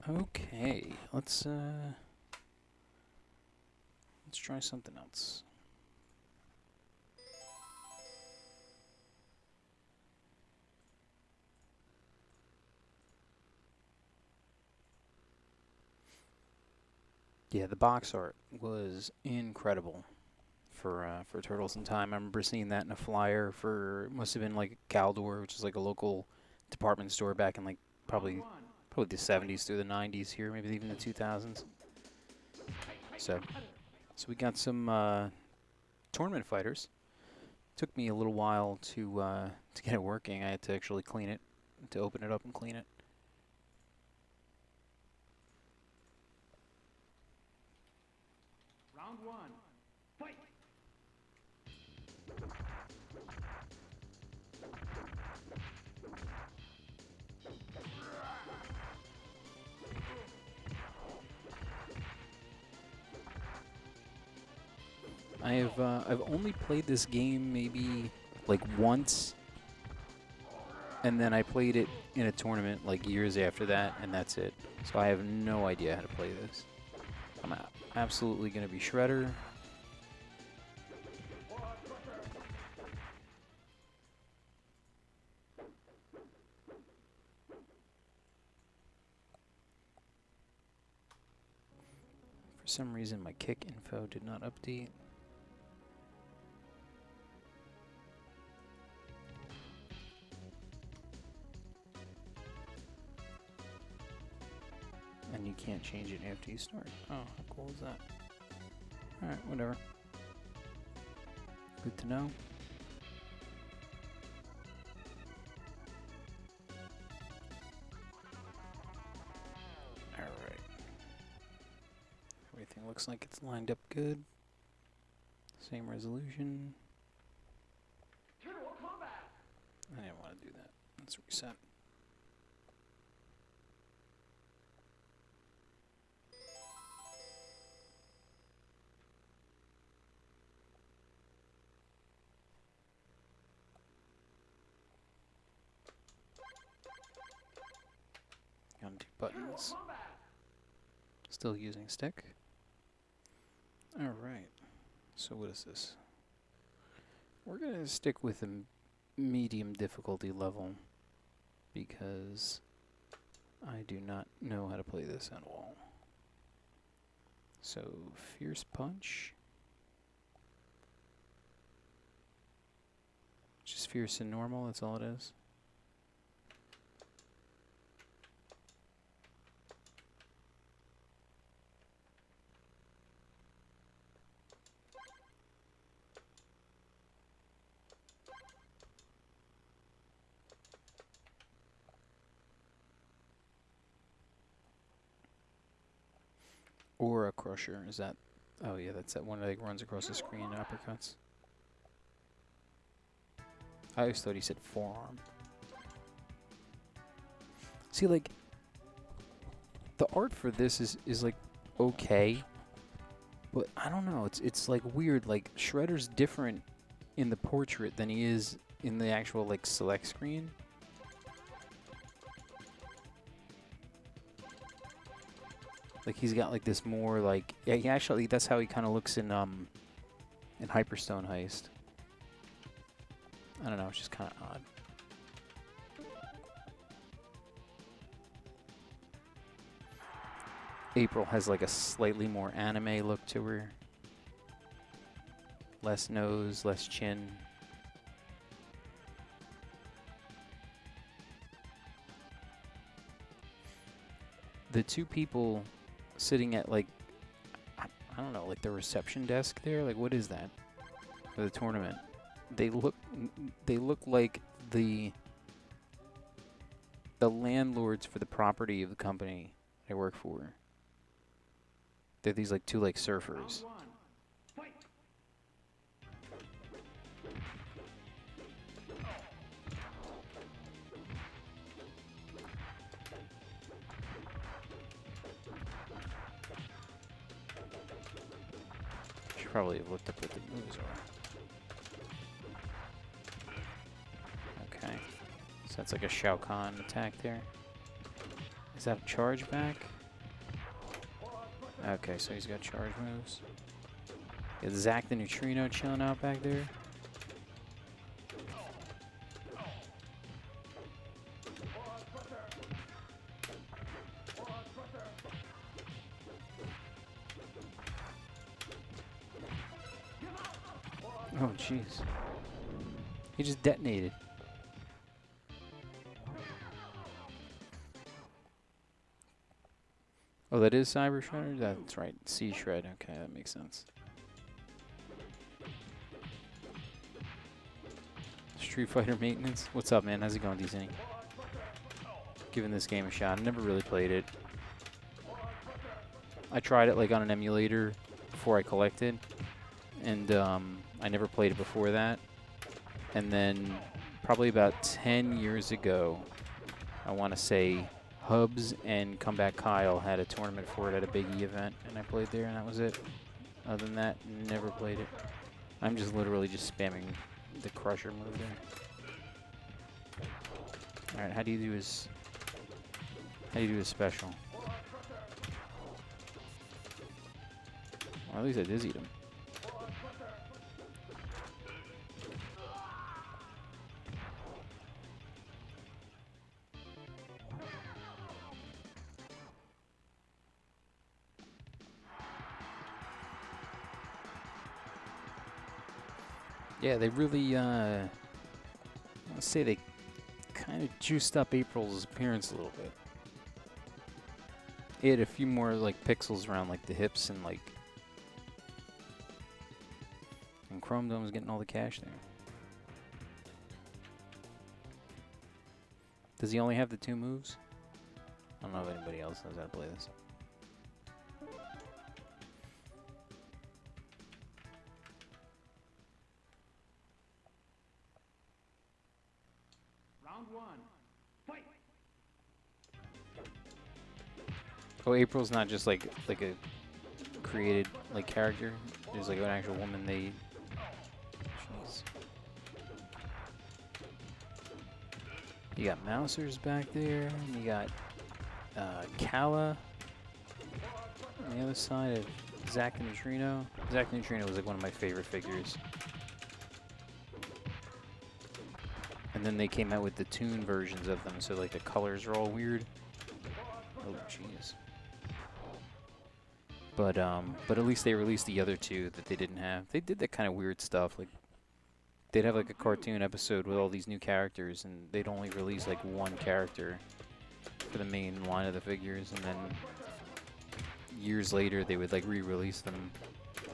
Okay, let's try something else. Yeah, the box art was incredible for Turtles in Time. I remember seeing that in a flyer for, it must have been like Caldor, which is like a local department store back in like probably the 70s through the 90s here, maybe even the 2000s. So we got some tournament fighters. Took me a little while to get it working. I had to actually clean it, to open it up and clean it. Round one, fight! I've only played this game maybe like once, and then I played it in a tournament like years after that, and that's it. So I have no idea how to play this. I'm absolutely gonna be Shredder. For some reason, my kick info did not update. And you can't change it after you start. Oh, how cool is that? Alright, whatever. Good to know. Alright. Everything looks like it's lined up good. Same resolution. I didn't want to do that. Let's reset. Undo buttons. Still using stick. Alright. So what is this? We're going to stick with a medium difficulty level because I do not know how to play this at all. So, Fierce Punch. Just fierce and normal, that's all it is. Or a crusher, is that? Oh yeah, that's that one that like runs across the screen and uppercuts. I always thought he said forearm. See, like, the art for this is like okay, but I don't know. It's like weird. Like Shredder's different in the portrait than he is in the actual like select screen. Like he's got like this more like, yeah, he actually, that's how he kind of looks in Hyperstone Heist. I don't know, it's just kind of odd. April has like a slightly more anime look to her. Less nose, less chin. The two people sitting at like, I don't know, like the reception desk there, like what is that for the tournament? They look like the landlords for the property of the company I work for. They're these like two like surfers. Should probably have looked up what the moves are. Okay, so that's like a Shao Kahn attack there. Is that a charge back? Okay, so he's got charge moves. Got Zack the Neutrino chilling out back there. Oh, jeez. He just detonated. Oh, that is Cyber Shredder? That's right. C Shred. Okay, that makes sense. Street Fighter maintenance. What's up, man? How's it going, DC? Giving this game a shot. I never really played it. I tried it like on an emulator before I collected, and I never played it before that. And then probably about 10 years ago, I want to say Hubs and Comeback Kyle had a tournament for it at a Big E event, and I played there, and that was it. Other than that, never played it. I'm just literally just spamming the Crusher move there. All right, how do you do his special? Well, at least I dizzied him. Yeah, they really, let's say they kind of juiced up April's appearance a little bit. He had a few more like pixels around like the hips and like, and Chrome Dome was getting all the cash there. Does he only have the 2 moves? I don't know if anybody else knows how to play this. Round 1. Fight. Oh, April's not just like a created like character. There's like an actual woman they. Jeez. You got Mousers back there, and you got Kala on the other side of Zack the Neutrino. Zack the Neutrino was like one of my favorite figures. And then they came out with the Toon versions of them, so like the colors are all weird. Oh, jeez. But at least they released the other 2 that they didn't have. They did that kind of weird stuff. Like they'd have like a cartoon episode with all these new characters, and they'd only release like 1 character for the main line of the figures, and then years later they would like re-release them,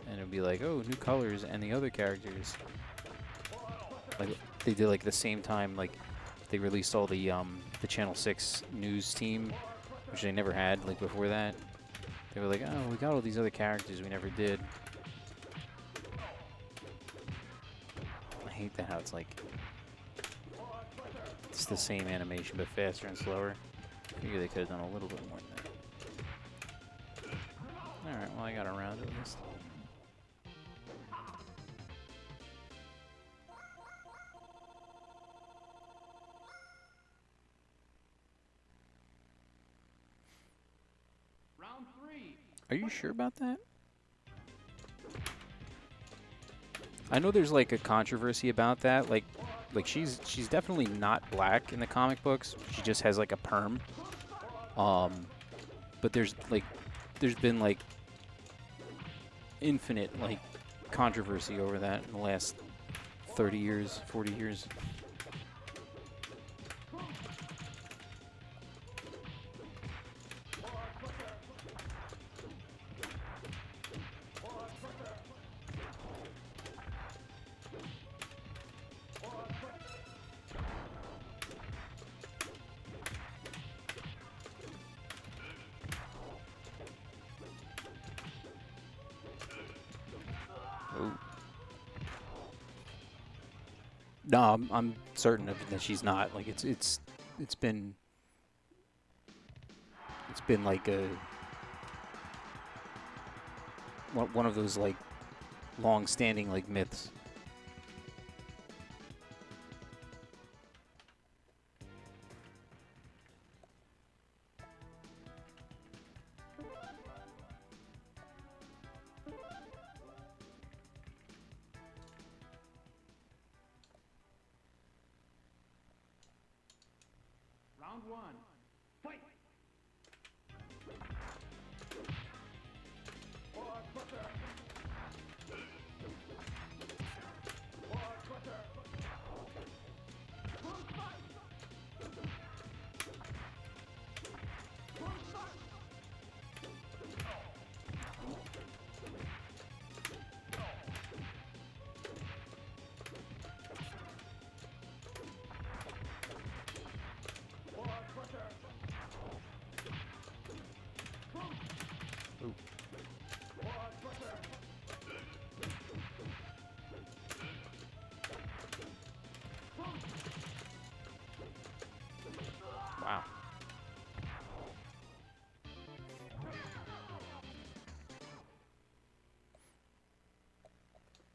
and it'd be like, oh, new colors and the other characters. Like they did like the same time like they released all the Channel 6 news team, which they never had like before that. They were like, oh, we got all these other characters we never did. I hate that how it's like it's the same animation but faster and slower. I figure they could have done a little bit more than that. Alright, well I got around at least. Round 3. Are you sure about that? I know there's like a controversy about that. Like she's definitely not black in the comic books. She just has like a perm. But there's been like infinite like controversy over that in the last 30 years, 40 years. No, I'm certain of it that she's not. Like it's been like a one of those like long-standing like myths. Round one. Fight! Ooh. Wow.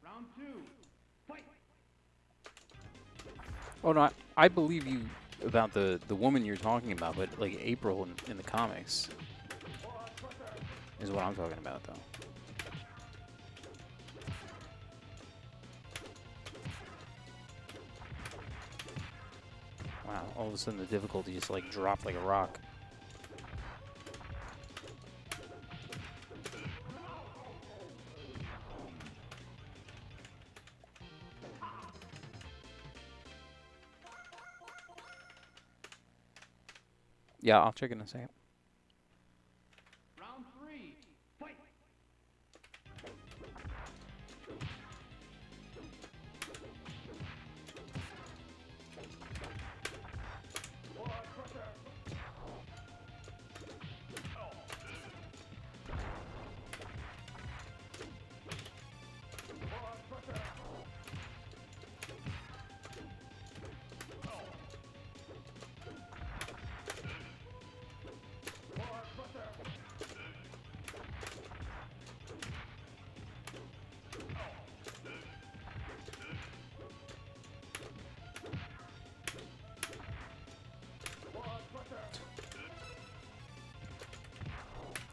Round two. Fight! Oh no, I believe you about the woman you're talking about, but like April in the comics is what I'm talking about, though. Wow, all of a sudden the difficulty just like dropped like a rock. Yeah, I'll check in a second. Round three. Fight!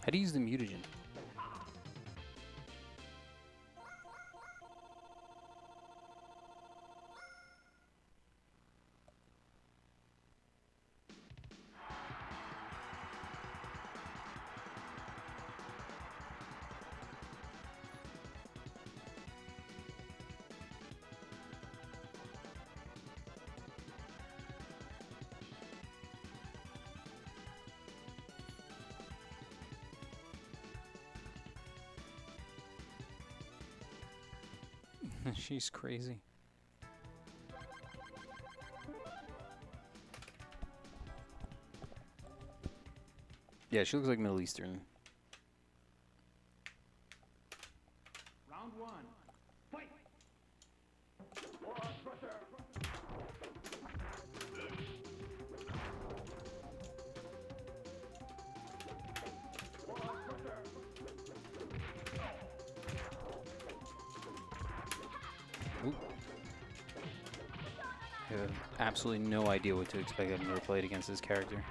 How do you use the mutagen? She's crazy. Yeah, she looks like Middle Eastern. Round one. Fight! Ooh. I have absolutely no idea what to expect. I've never played against this character.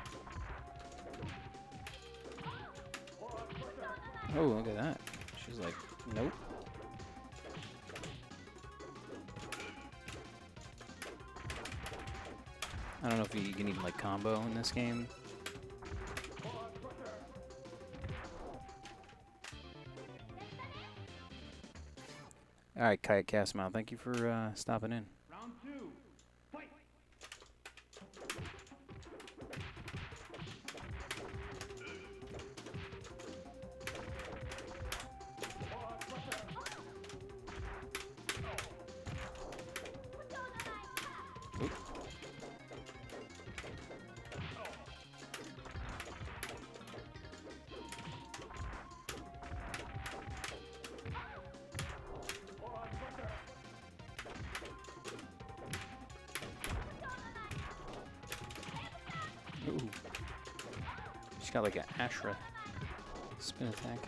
Oh, look at that. She's like, nope. I don't know if you can even like combo in this game. All right, Kayak Castmouth, thank you for stopping in. Round two. Fight! Oop. Ooh. She's got like an Ashra spin attack.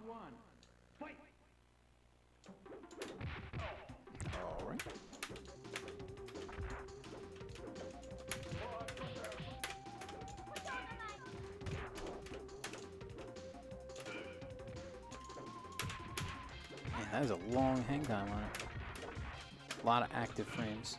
Round one. Fight. All right. Man, that is a long hang time on it. A lot of active frames.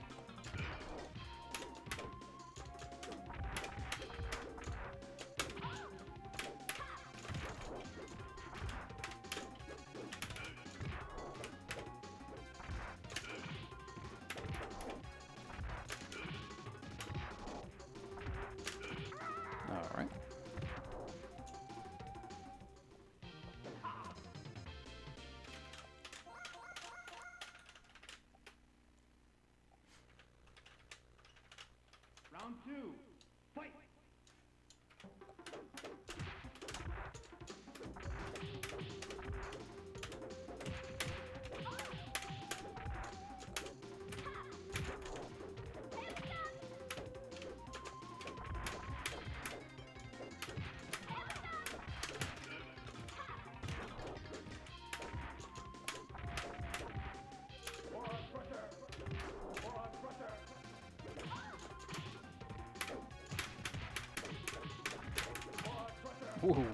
All right. Round two. Fight. Whoa.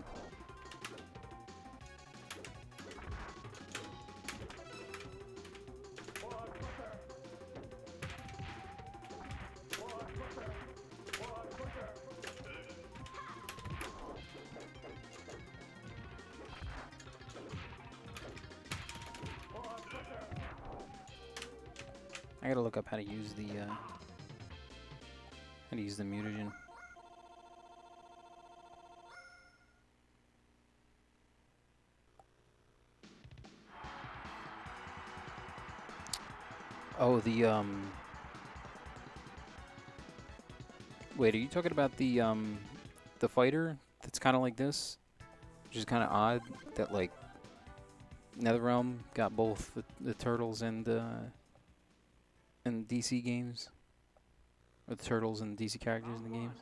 I gotta look up how to use the mutagen. Oh, wait, are you talking about the fighter that's kind of like this? Which is kind of odd that, like, NetherRealm got both the Turtles and DC games? Or the Turtles and DC characters in the games?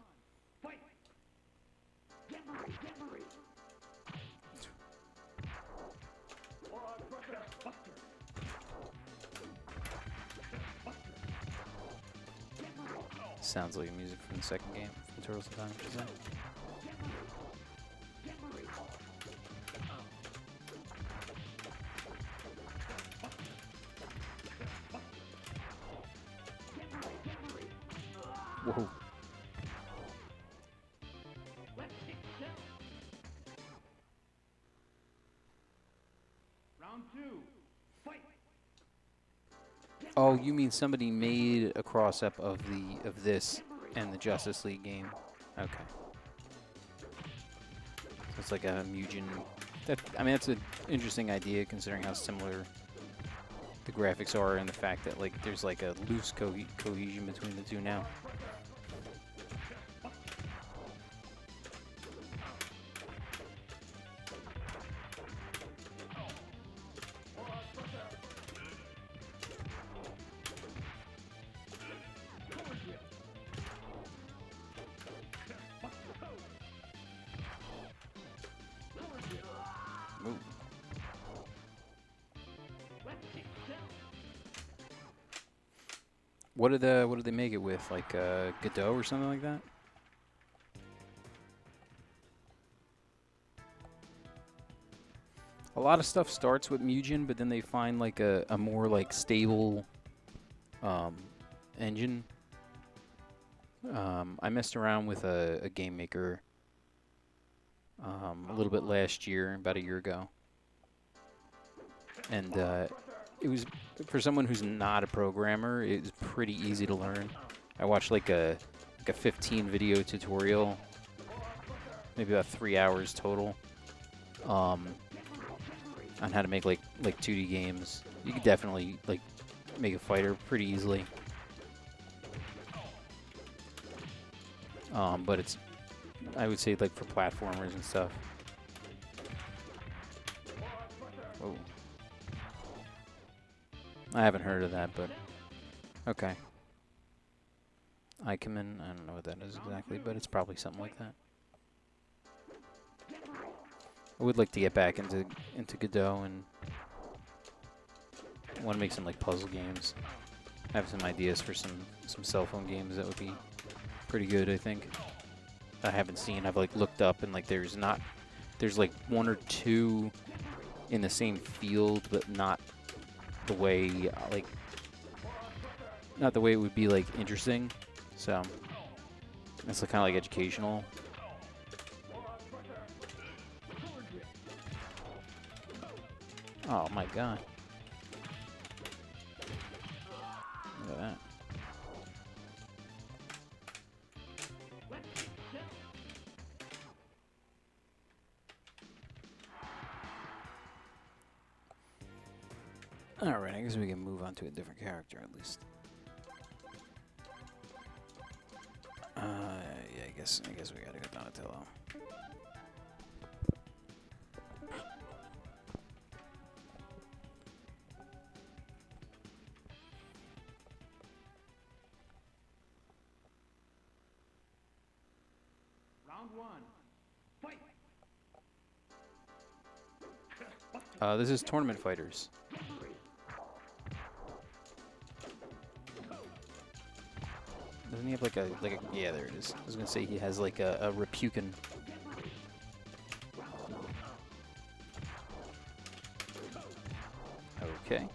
Fight. Get ready, get ready. Sounds like music from the second game, from Turtles in Time, which is that? Whoa. Round two. Fight. Oh, you mean somebody made a cross-up of this and the Justice League game? Okay. So it's like a Mugen. I mean, that's an interesting idea considering how similar the graphics are and the fact that, like, there's like a loose cohesion between the two now. Ooh. What did they make it with? Like Godot or something like that? A lot of stuff starts with Mugen, but then they find like a more like stable engine. I messed around with a game maker a little bit last year, about a year ago, and it was, for someone who's not a programmer, it was pretty easy to learn. I watched like a 15 video tutorial, maybe about 3 hours total, on how to make like 2D games. You could definitely like make a fighter pretty easily. But it's, I would say, like for platformers and stuff. Oh. I haven't heard of that, but okay. I come in, I don't know what that is exactly, but it's probably something like that. I would like to get back into Godot and want to make some like puzzle games. I have some ideas for some cell phone games that would be pretty good, I think. I haven't seen. I've like looked up and like there's like one or two in the same field, but not the way not the way it would be like interesting. So it's like, kind of like educational. Oh my god. Look at that. Alright, I guess we can move on to a different character at least. Yeah, I guess we gotta go Donatello. Round one. Fight. This is Tournament Fighters. Doesn't he have like a yeah, there it is. I was gonna say he has like a Repukin. Okay.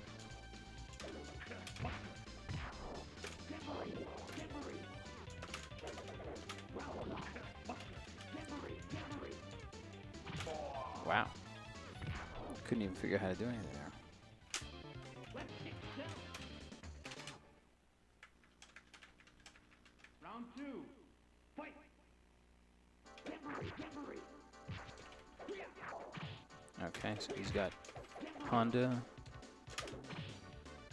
Wow. Couldn't even figure out how to do anything there. Round two. Fight. Okay, so he's got Honda.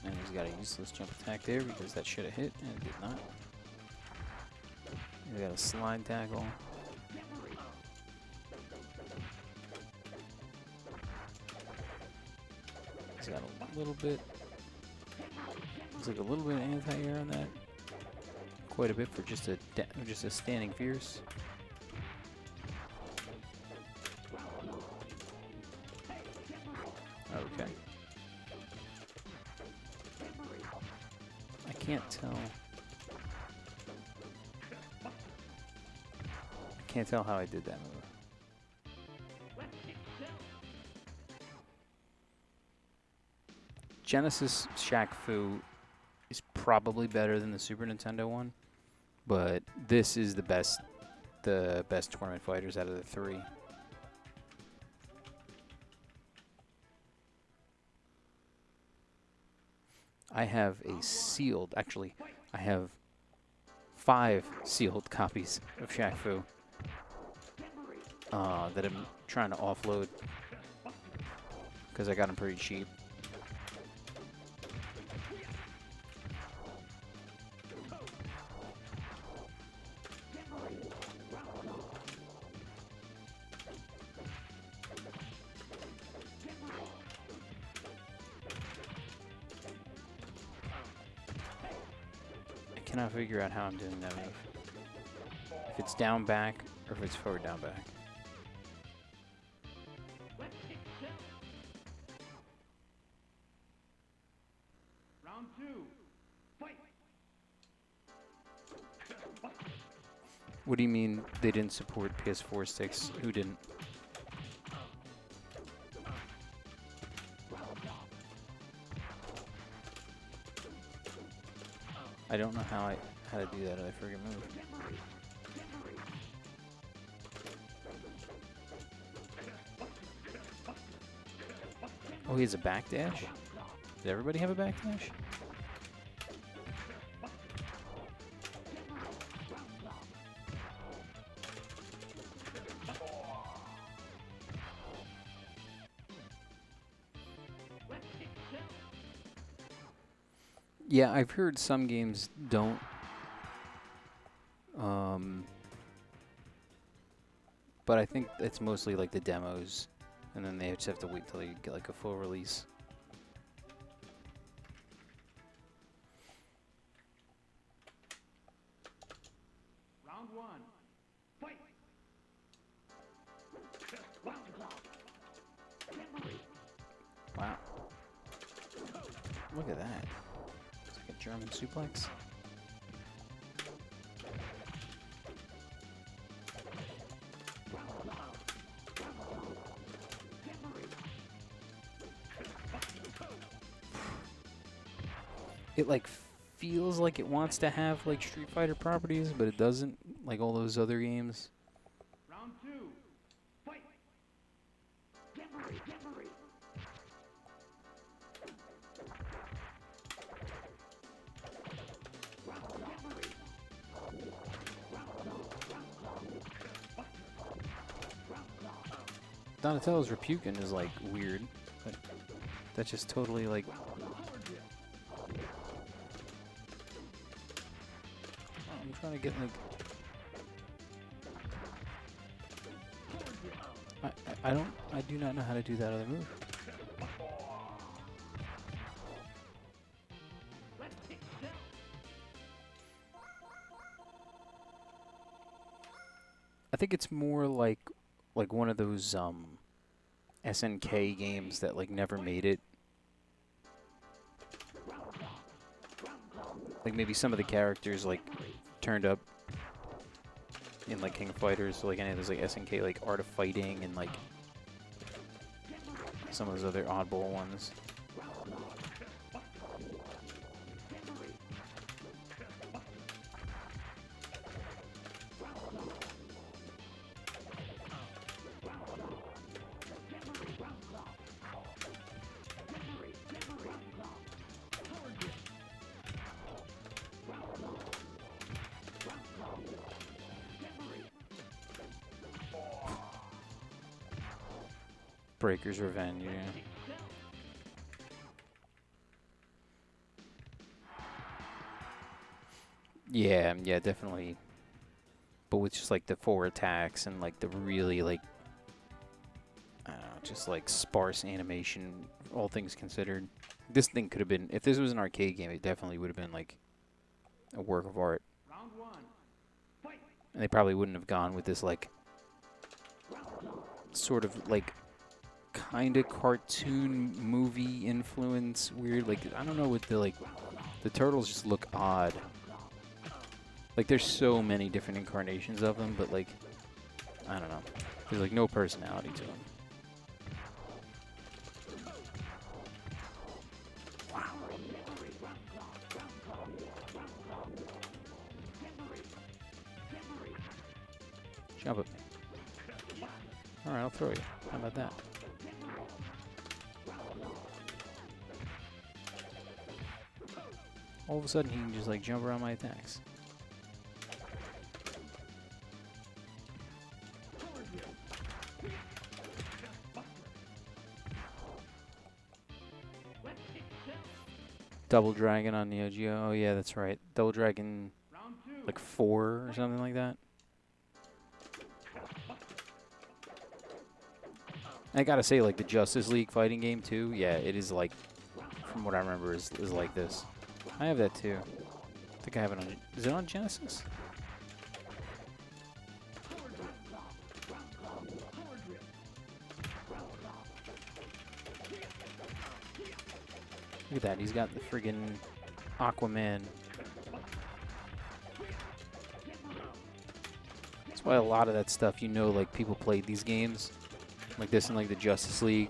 And he's got a useless jump attack there because that should have hit, and it did not. He's got a slide tackle. He's got a little bit. Looks like a little bit of anti-air on that. Quite a bit for just a standing fierce. Okay. I can't tell. I can't tell how I did that move. Genesis Shaq Fu is probably better than the Super Nintendo one, but this is the best Tournament Fighters out of the three. I have a sealed, actually, I have 5 sealed copies of Shaq Fu that I'm trying to offload because I got them pretty cheap. I cannot figure out how I'm doing that move. If it's down back or if it's forward down back. Round two. Fight. What do you mean they didn't support PS4 sticks? Who didn't? I don't know how to do that other friggin' move. Oh, he has a backdash? Does everybody have a backdash? Yeah, I've heard some games don't. But I think it's mostly like the demos, and then they just have to wait till you get like a full release. Round one. Fight. Look at that. It's like a German suplex. It like feels like it wants to have like Street Fighter properties, but it doesn't, like all those other games. Round 2. Fight. Get ready, get ready. Donatello's Repukin is like weird, but that's just totally like. I'm trying to get like. I do not know how to do that other move. I think it's more like one of those SNK games that like never made it. Like maybe some of the characters like turned up in like King of Fighters, so like any of those like SNK like Art of Fighting and like some of those other oddball ones. Breaker's Revenge, yeah. Yeah, definitely. But with just like the 4 attacks and like the really like, I don't know, just like sparse animation, all things considered. This thing could have been, if this was an arcade game, it definitely would have been like a work of art. Round 1. Fight. And they probably wouldn't have gone with this like, sort of like, kind of cartoon movie influence, weird, like, I don't know what the, like, the turtles just look odd. Like, there's so many different incarnations of them, but, like, I don't know. There's, like, no personality to them. Wow. Jump at me. Alright, I'll throw you. How about that? All of a sudden, he can just, like, jump around my attacks. Double Dragon on Neo Geo. Oh, yeah, that's right. Double Dragon, like, 4 or something like that. I gotta say, like, the Justice League fighting game, too, yeah, it is, like, from what I remember, is like this. I have that, too. I think I have it on... Is it on Genesis? Look at that, he's got the friggin' Aquaman. That's why a lot of that stuff, you know, like, people played these games. Like this and, like, the Justice League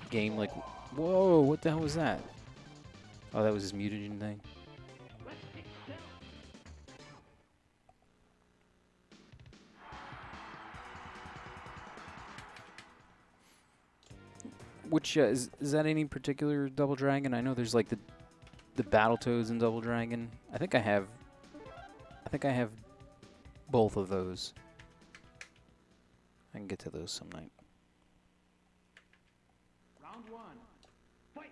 game, like, whoa, what the hell was that? Oh, that was his mutagen thing. Which, is that any particular Double Dragon? I know there's, like, the Battletoads in Double Dragon. I think I have both of those. I can get to those some night. Round 1. Fight.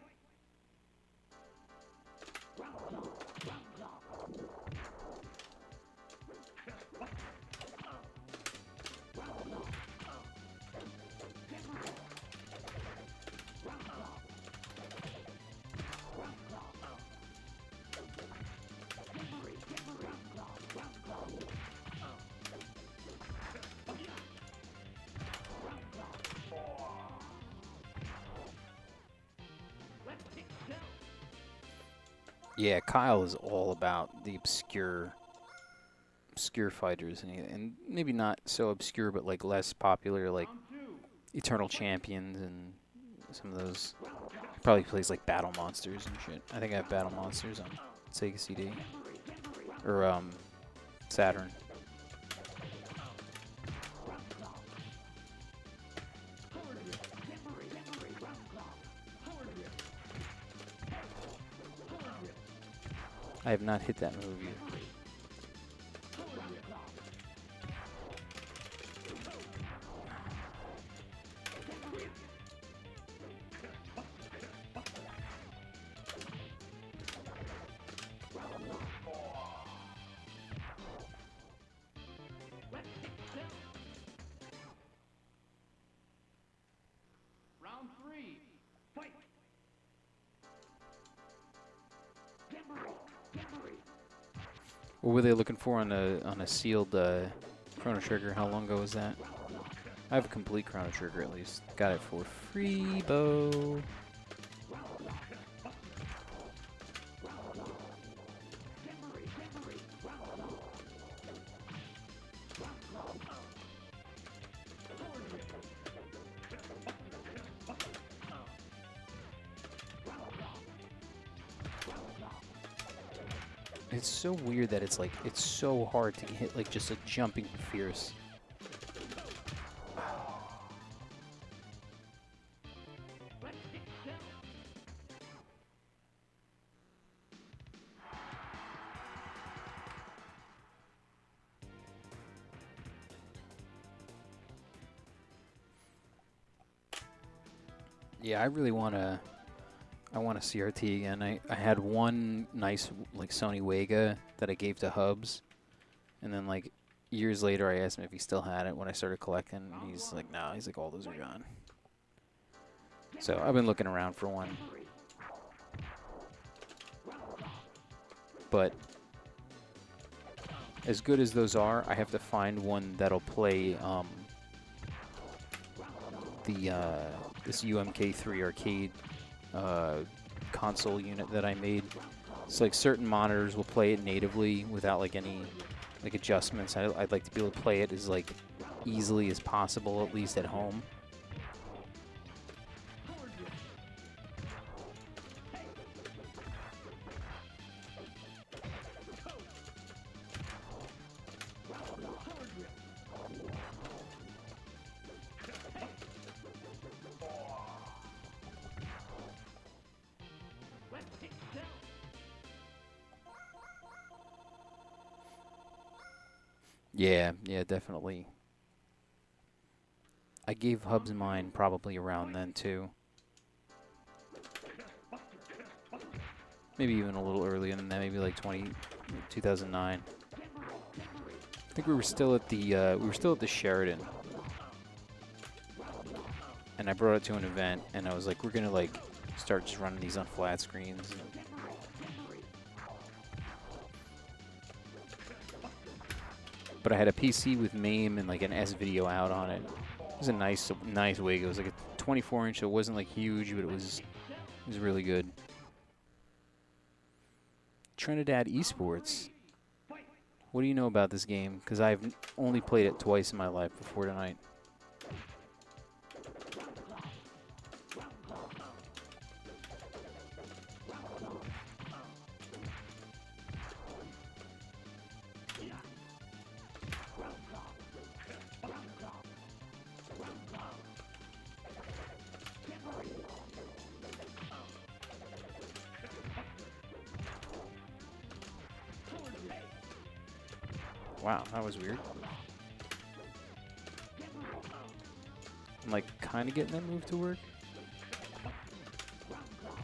Yeah, Kyle is all about the obscure fighters, and maybe not so obscure, but like less popular, like Eternal Champions and some of those. Probably plays like Battle Monsters and shit. I think I have Battle Monsters on Sega CD or Saturn. I have not hit that move yet. Round 3. Fight. What were they looking for on a sealed Chrono Trigger? How long ago was that? I have a complete Chrono Trigger at least. Got it for free, Bo. It's so weird that it's like, it's so hard to hit like just a jumping fierce. Yeah, I really want to. I want a CRT again. I had one nice like Sony Wega that I gave to Hubs, and then like years later I asked him if he still had it when I started collecting. And he's like, no. He's like, all those are gone. So I've been looking around for one, but as good as those are, I have to find one that'll play this UMK3 arcade console unit that I made. It's like certain monitors will play it natively without like any like adjustments. I'd like to be able to play it as like easily as possible, at least at home. Yeah, definitely. I gave Hubs mine probably around then too. Maybe even a little earlier than that, maybe like 2009. I think we were still at the Sheridan. And I brought it to an event and I was like, we're gonna like start just running these on flat screens. But I had a PC with MAME and like an S-Video out on it. It was a nice wig. It was like a 24-inch, so it wasn't like huge, but it was really good. Trinidad Esports. What do you know about this game? Because I've only played it twice in my life before tonight. Wow, that was weird. I'm like kind of getting that move to work.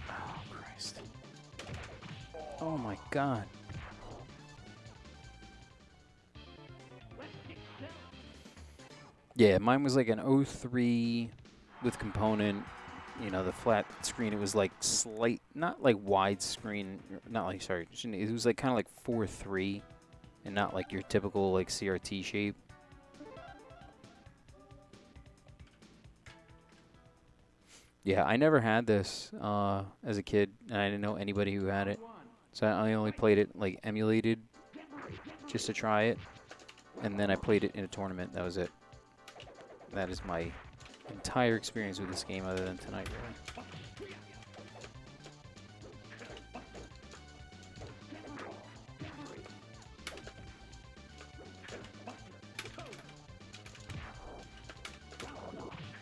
Oh, Christ. Oh my God. Yeah, mine was like an 03 with component. You know, the flat screen, it was like slight, not like widescreen, not like, sorry, it was like kind of like 4:3 and not like your typical like CRT shape. Yeah, I never had this as a kid, and I didn't know anybody who had it. So I only played it like emulated just to try it, and then I played it in a tournament. That was it. That is my entire experience with this game other than tonight, really.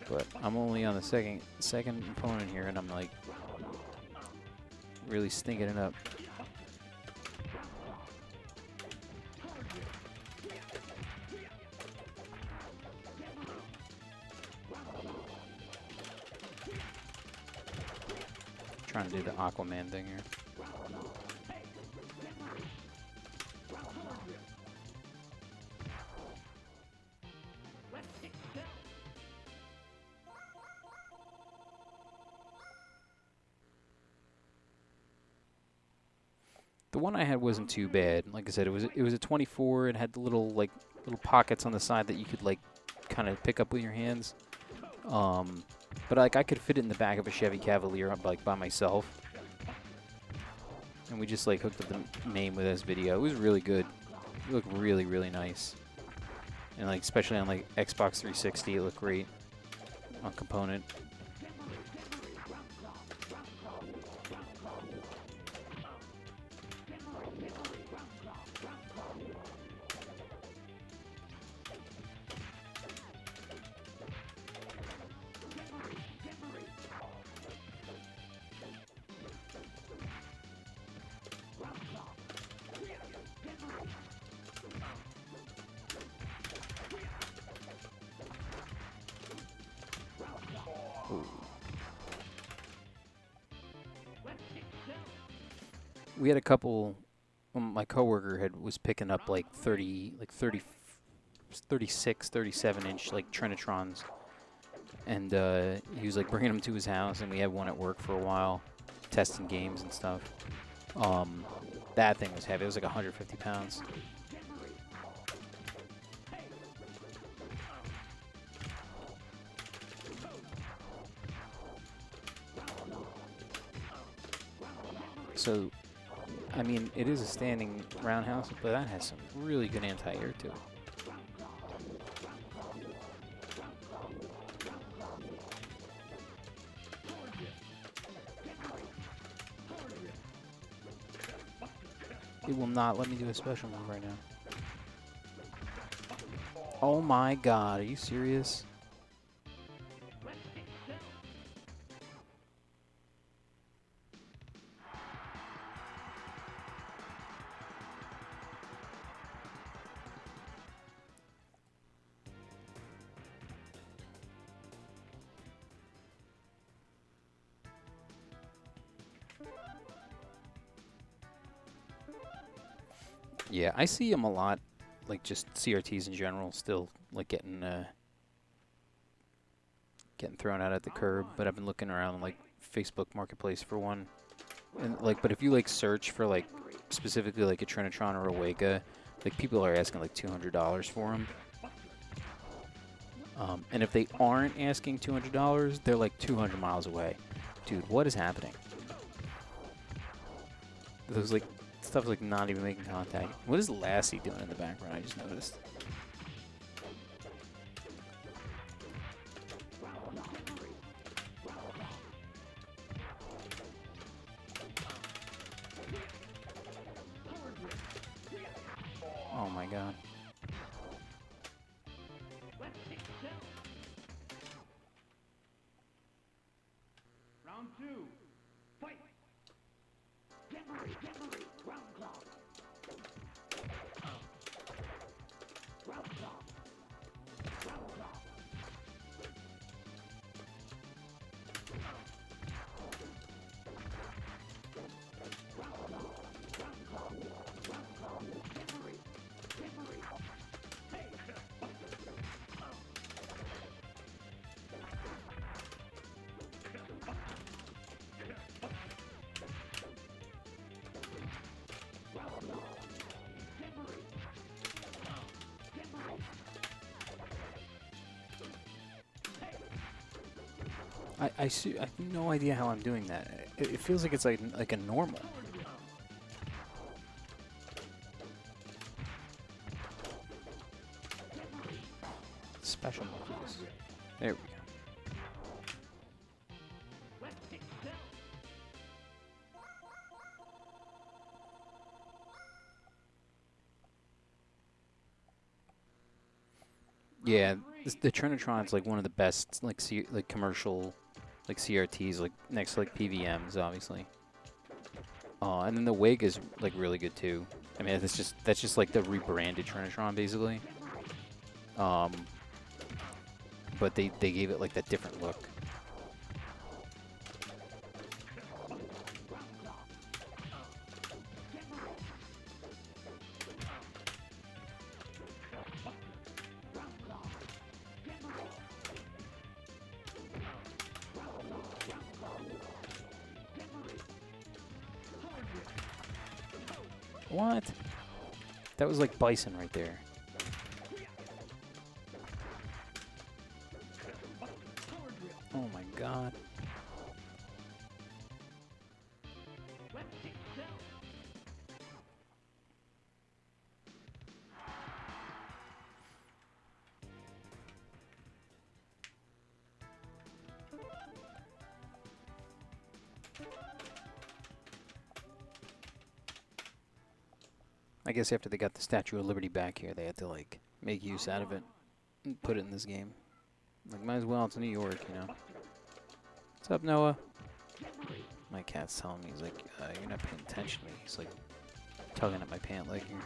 But I'm only on the second opponent here, and I'm like really stinking it up. Trying to do the Aquaman thing here. The one I had wasn't too bad. Like I said, it was a 24. It had the little pockets on the side that you could like kind of pick up with your hands. But like I could fit it in the back of a Chevy Cavalier like by myself. And we just like hooked up the name with this video. It was really good. It looked really, really nice. And like especially on like Xbox 360, it looked great on component. We had a couple. My coworker was picking up like 36, 37-inch like Trinitrons, and he was like bringing them to his house, and we had one at work for a while, testing games and stuff. That thing was heavy. It was like 150 pounds. So, I mean, it is a standing roundhouse, but that has some really good anti-air to it. It will not let me do a special move right now. Oh my god, are you serious? Yeah, I see them a lot, like just CRTs in general, still like getting thrown out at the curb. But I've been looking around like Facebook Marketplace for one, and like, but if you like search for like specifically like a Trinitron or a Wega, like people are asking like $200 for them. And if they aren't asking $200, they're like 200 miles away. Dude, what is happening? Those like stuff's like not even making contact. What is Lassie doing in the background? I just noticed. Oh my god. Round two. Fight. Round clock. Round clock. Round clock. I have no idea how I'm doing that. It feels like it's like a normal. Special monkeys. There we go. Yeah, the Trinitron's like one of the best like commercial like CRTs, like next to like PVMs, obviously. And then the Wig is like really good too. I mean, that's just like the rebranded Trinitron basically. But they gave it like that different look. What? That was like Bison right there. Oh my god. I guess after they got the Statue of Liberty back here, they had to like make use out of it and put it in this game. Like, might as well, it's New York, you know. What's up, Noah? My cat's telling me, he's like, you're not paying attention to me. He's like tugging at my pant leg here.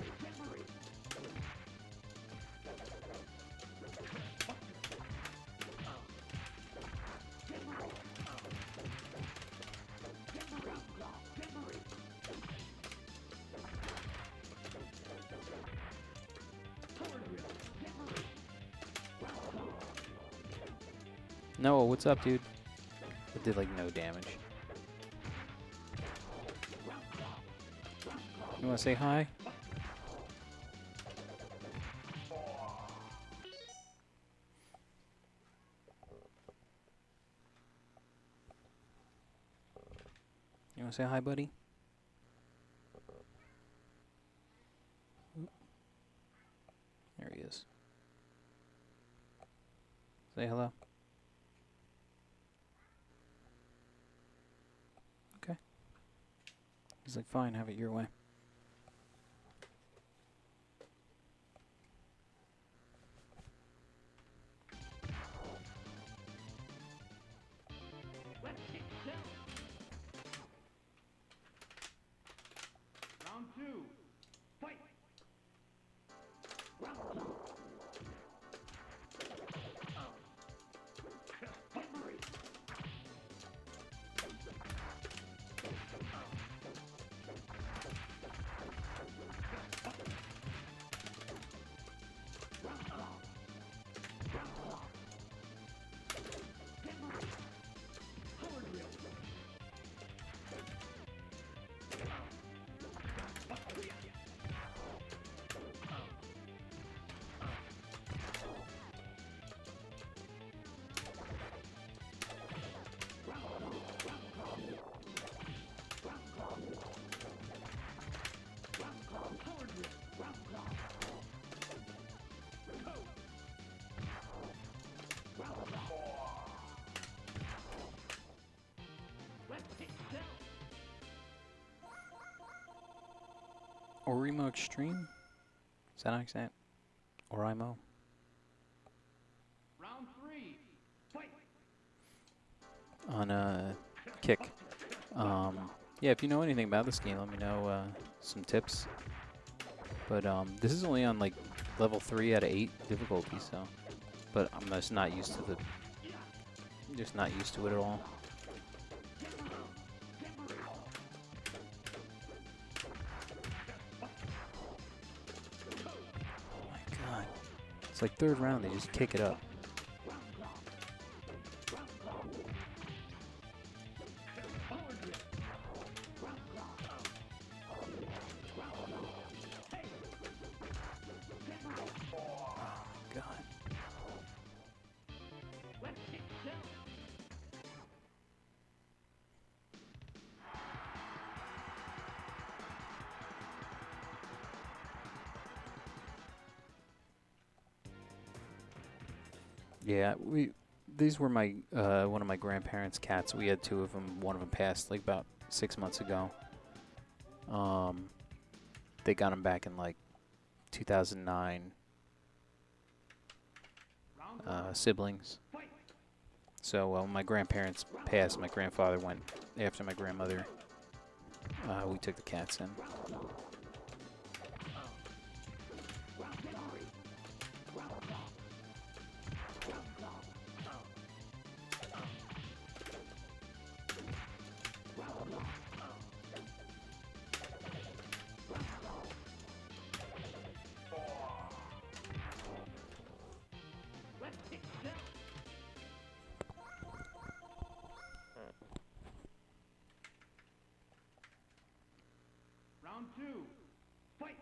Noah, what's up, dude? It did like no damage. You wanna say hi? You wanna say hi, buddy? There he is. Say hello. Okay. He's like, fine, have it your way. Round two. Fight. Orimo Extreme? Is that how you say it? Orimo? Round three. Fight. On Kick. Yeah, if you know anything about this game, let me know some tips. But this is only on like level 3 out of 8 difficulty, so. But I'm just not used to it at all. Oh my god. It's like third round, they just kick it up. Yeah, these were my one of my grandparents' cats. We had two of them. One of them passed like about 6 months ago. Um, they got him back in like 2009. Siblings. So when my grandparents passed, my grandfather went after my grandmother. We took the cats in. Round two. Fight.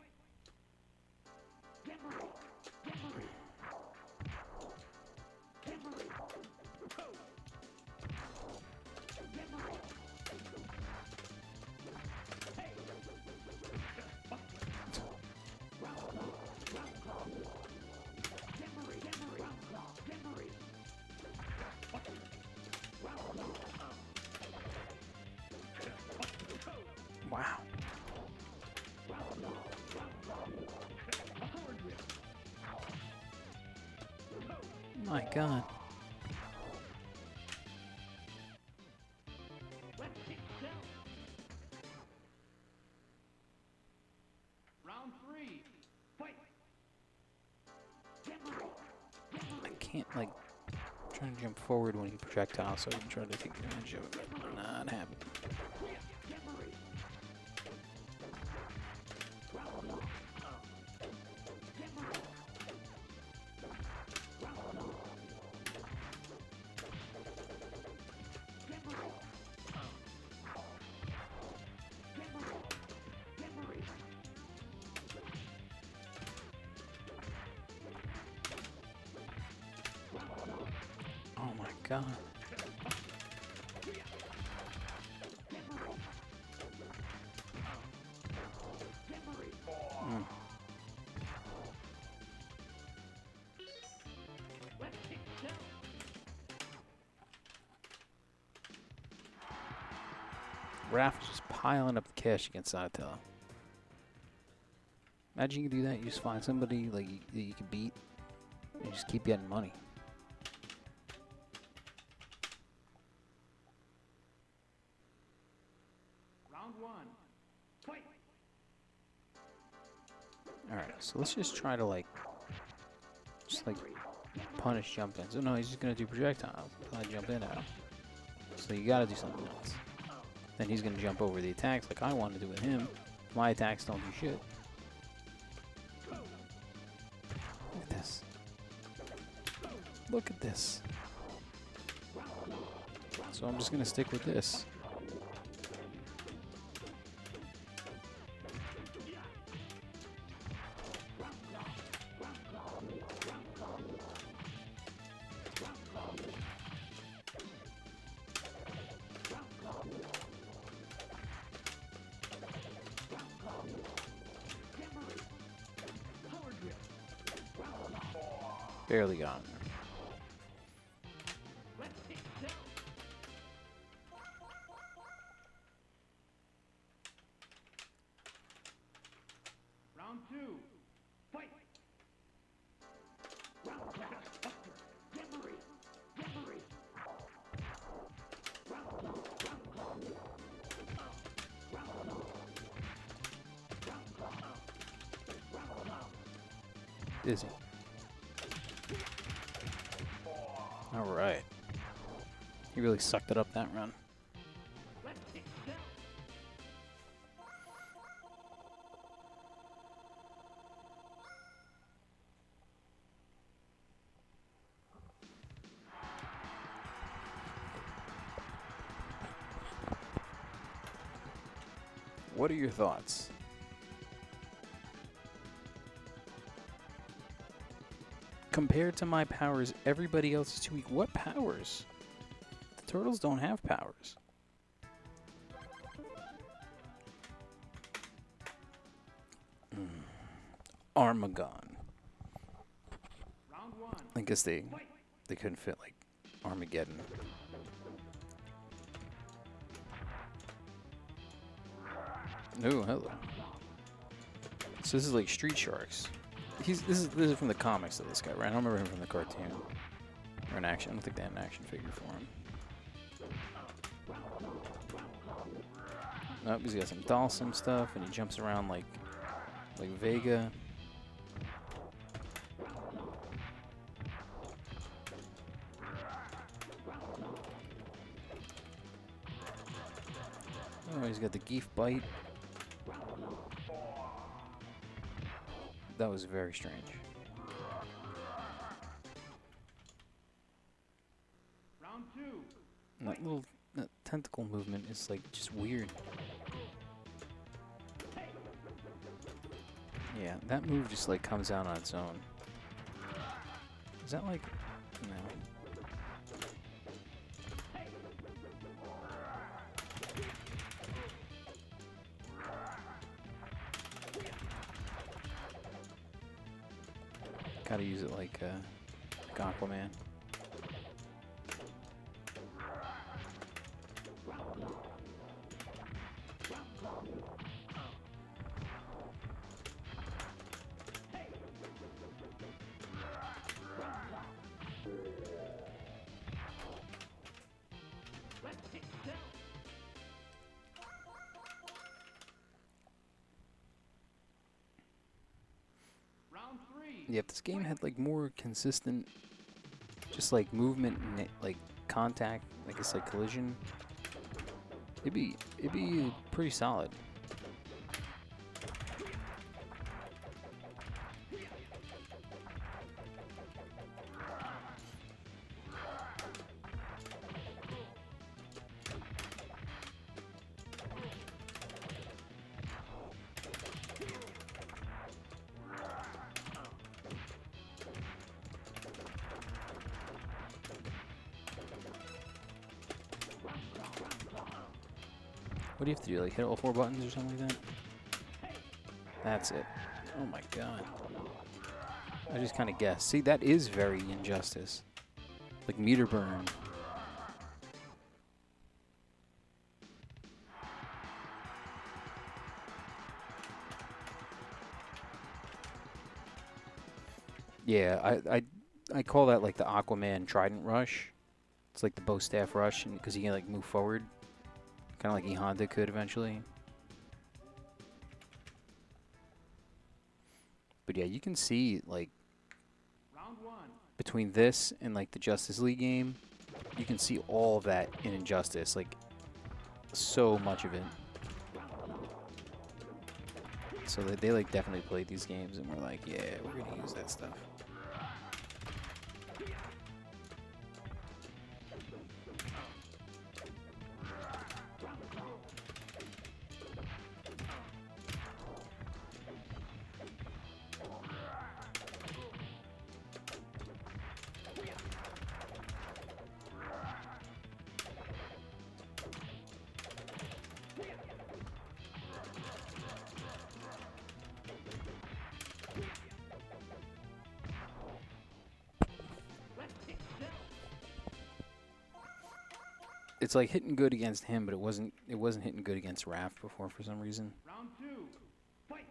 Wow. My God. Round three. Fight. I can't like trying to jump forward when he projectiles, so I can try to take advantage of it, but not happening. Oh my God. Mm. Raph just piling up the cash against Donatello. Imagine you can do that. You just find somebody like that you can beat, and just keep getting money. Round one. Fight. All right, so let's just try to like, punish jump ins. Oh no, he's just gonna do projectiles. I jump in at him. So you gotta do something else. Then he's gonna jump over the attacks like I want to do with him. My attacks don't do shit. Look at this. Look at this. So I'm just gonna stick with this. Barely got him. Round two. Fight. Dizzy. All right. He really sucked it up that run. What are your thoughts? Compared to my powers, everybody else is too weak. What powers? The turtles don't have powers. Armagon. Round one. I guess they they couldn't fit like Armageddon. No, hello. So this is like Street Sharks. This is from the comics of this guy, right? I don't remember him from the cartoon or an action. I don't think they had an action figure for him. Nope, he's got some Dalsum stuff, and he jumps around like Vega. Oh, he's got the Geef bite. That was very strange. Round 2. And that little tentacle movement is like just weird. Yeah, that move just like comes out on its own. Is that like no? Gotta use it like Aquaman. Round 3. Yeah, if this game had like more consistent, just like movement and like contact, like it's like collision, it'd be pretty solid. What do you have to do? Like hit all 4 buttons or something like that? That's it. Oh my god. I just kind of guessed. See, that is very Injustice. Like meter burn. Yeah, I call that like the Aquaman Trident Rush. It's like the bow staff rush, because you can like move forward. Kind of like E Honda could eventually. But yeah, you can see like Round 1. between this and like the Justice League game, you can see all of that in Injustice, like so much of it. So they like definitely played these games and were like, yeah, we're gonna use that stuff. It's like hitting good against him, but it wasn't hitting good against Raph before for some reason. Round 2. Fight.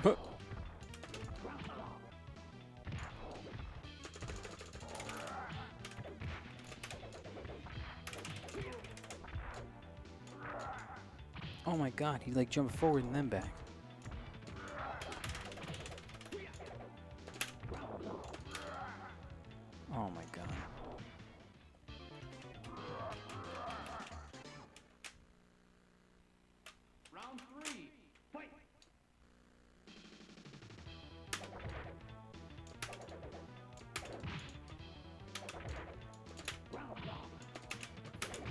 But oh my god, he like jumped forward and then back. Oh my god. Round 3. Fight.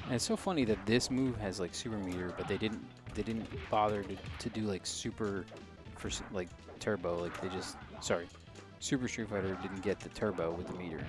And it's so funny that this move has like super meter, but they didn't bother to do like super for like turbo. Like they just Super Street Fighter didn't get the turbo with the meter.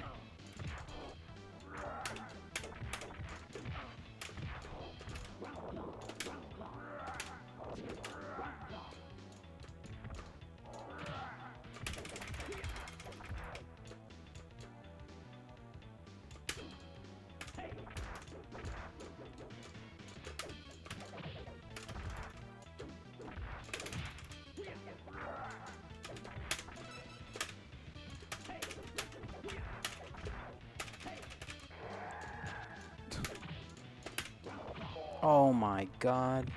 Oh my god.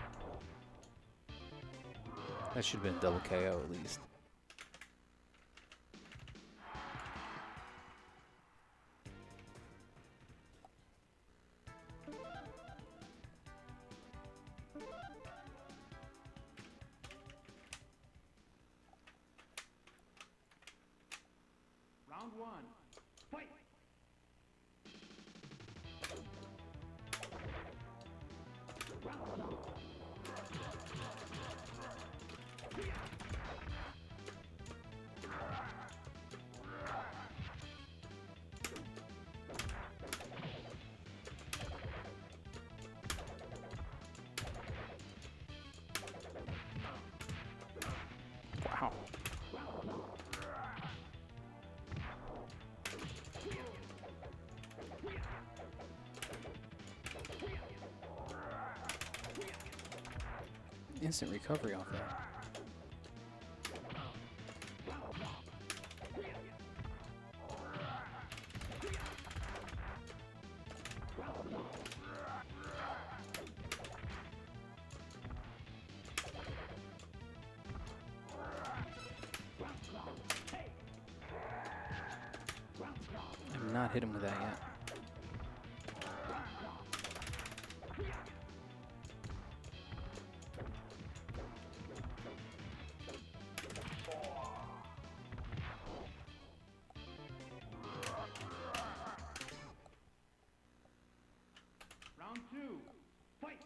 That should have been a double KO at least. Round one. Fight! Wow. Instant recovery off that. I've not hit him with that yet. Round two. Fight!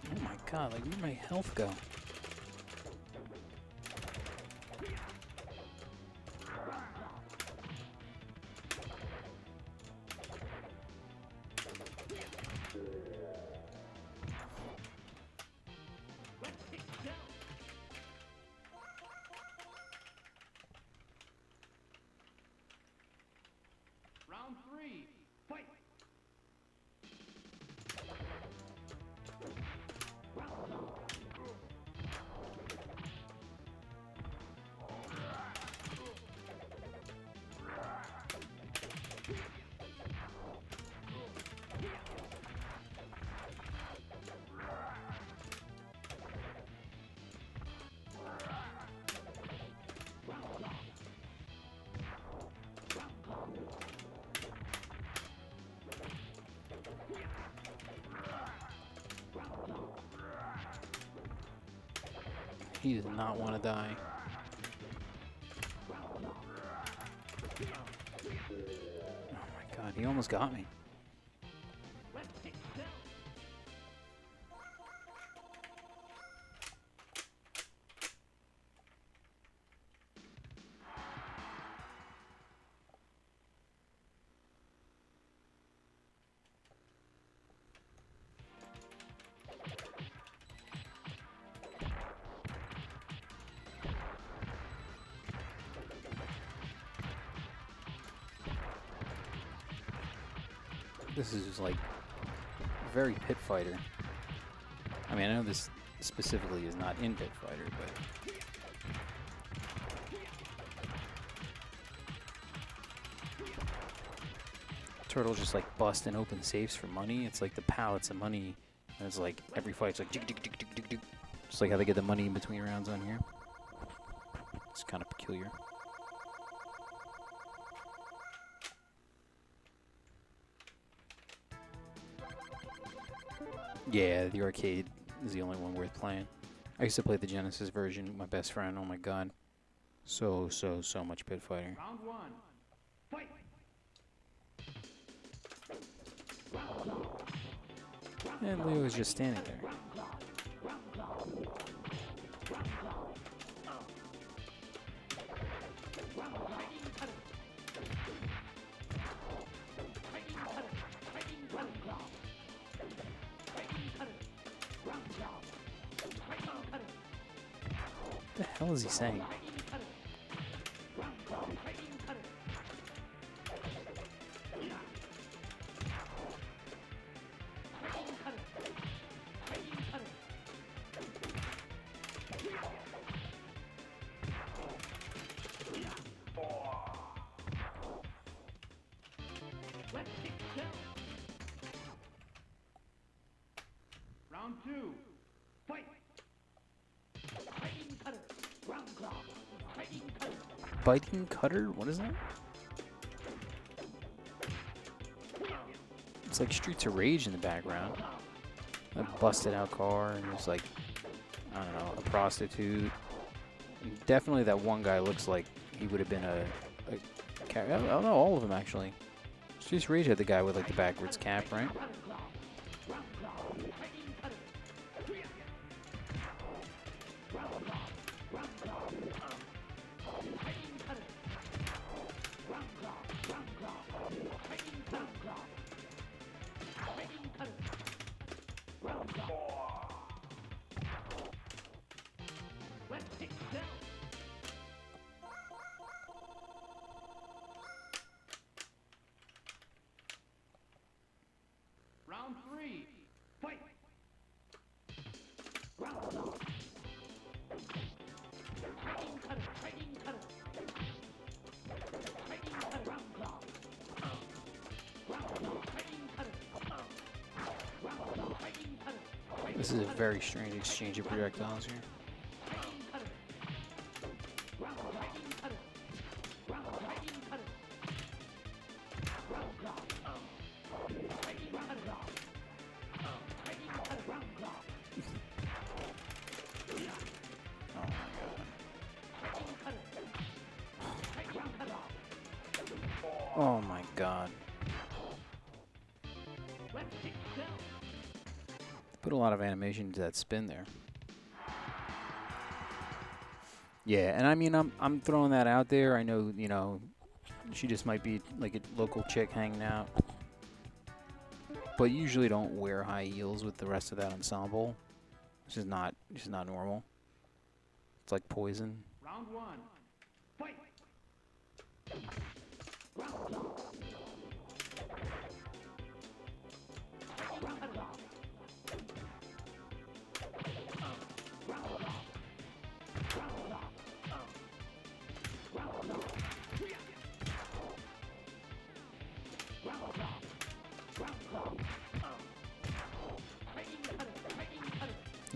Oh my god, like where'd my health go? Round three. Fight! He does not want to die. Oh my god, he almost got me. This is just like very Pit Fighter. I mean, I know this specifically is not in Pit Fighter, but Turtle just like busting open safes for money. It's like the pallets of money, and it's like every fight's like dig, dig, dig, dig, dig, dig. Just like how they get the money in between rounds on here. It's kind of peculiar. Yeah, the arcade is the only one worth playing. I used to play the Genesis version with my best friend. Oh my god. So much Pit Fighter. Round one. Fight. And Leo was just standing there. What the hell is he saying? Round two. Fight. Biting cutter? What is that? It's like Streets of Rage in the background. A busted out car and there's like, I don't know, a prostitute. Definitely that one guy looks like he would have been a I don't know, all of them actually. Streets of Rage had the guy with like the backwards cap, right? Round three. Fight. This is a very strange exchange of projectiles here. Oh my god. Put a lot of animation into that spin there. Yeah, and I mean I'm throwing that out there. I know, you know, she just might be like a local chick hanging out. But usually don't wear high heels with the rest of that ensemble. It's just not normal. It's like poison. Round one. Fight.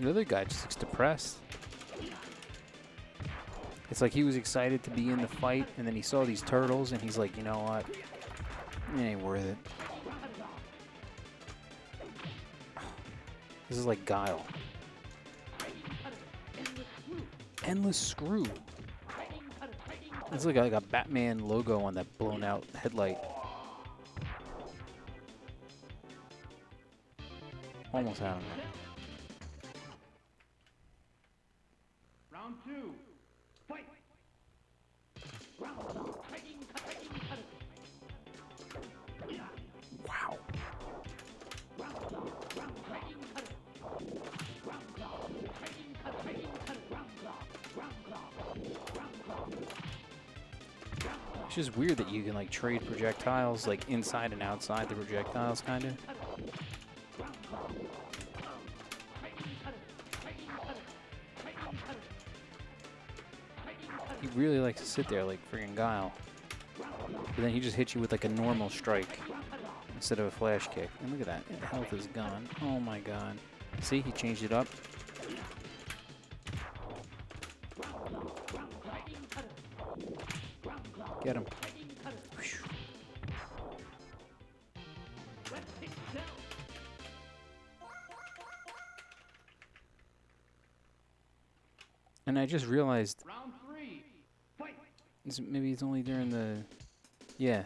The other guy just looks depressed. It's like he was excited to be in the fight, and then he saw these turtles, and he's like, you know what? It ain't worth it. This is like Guile. Endless Screw. It's like a Batman logo on that blown out headlight. Almost had him there. Round two. Fight. Wow. It's just weird that you can like trade projectiles like inside and outside the projectiles, kind of. He really likes to sit there like friggin' Guile. But then he just hits you with like a normal strike instead of a flash kick. And look at that. Health is gone. Oh my god. See, he changed it up. Get him. And I just realized Round 3. Fight. maybe it's only during the, yeah,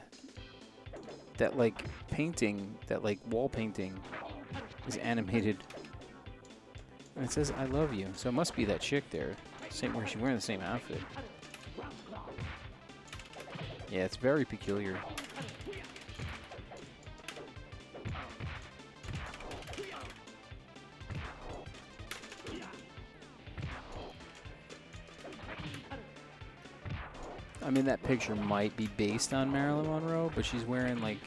that like painting, that like wall painting is animated. And it says "I love you," so it must be that chick there, same where she's wearing the same outfit. Yeah, it's very peculiar. I mean, that picture might be based on Marilyn Monroe, but she's wearing like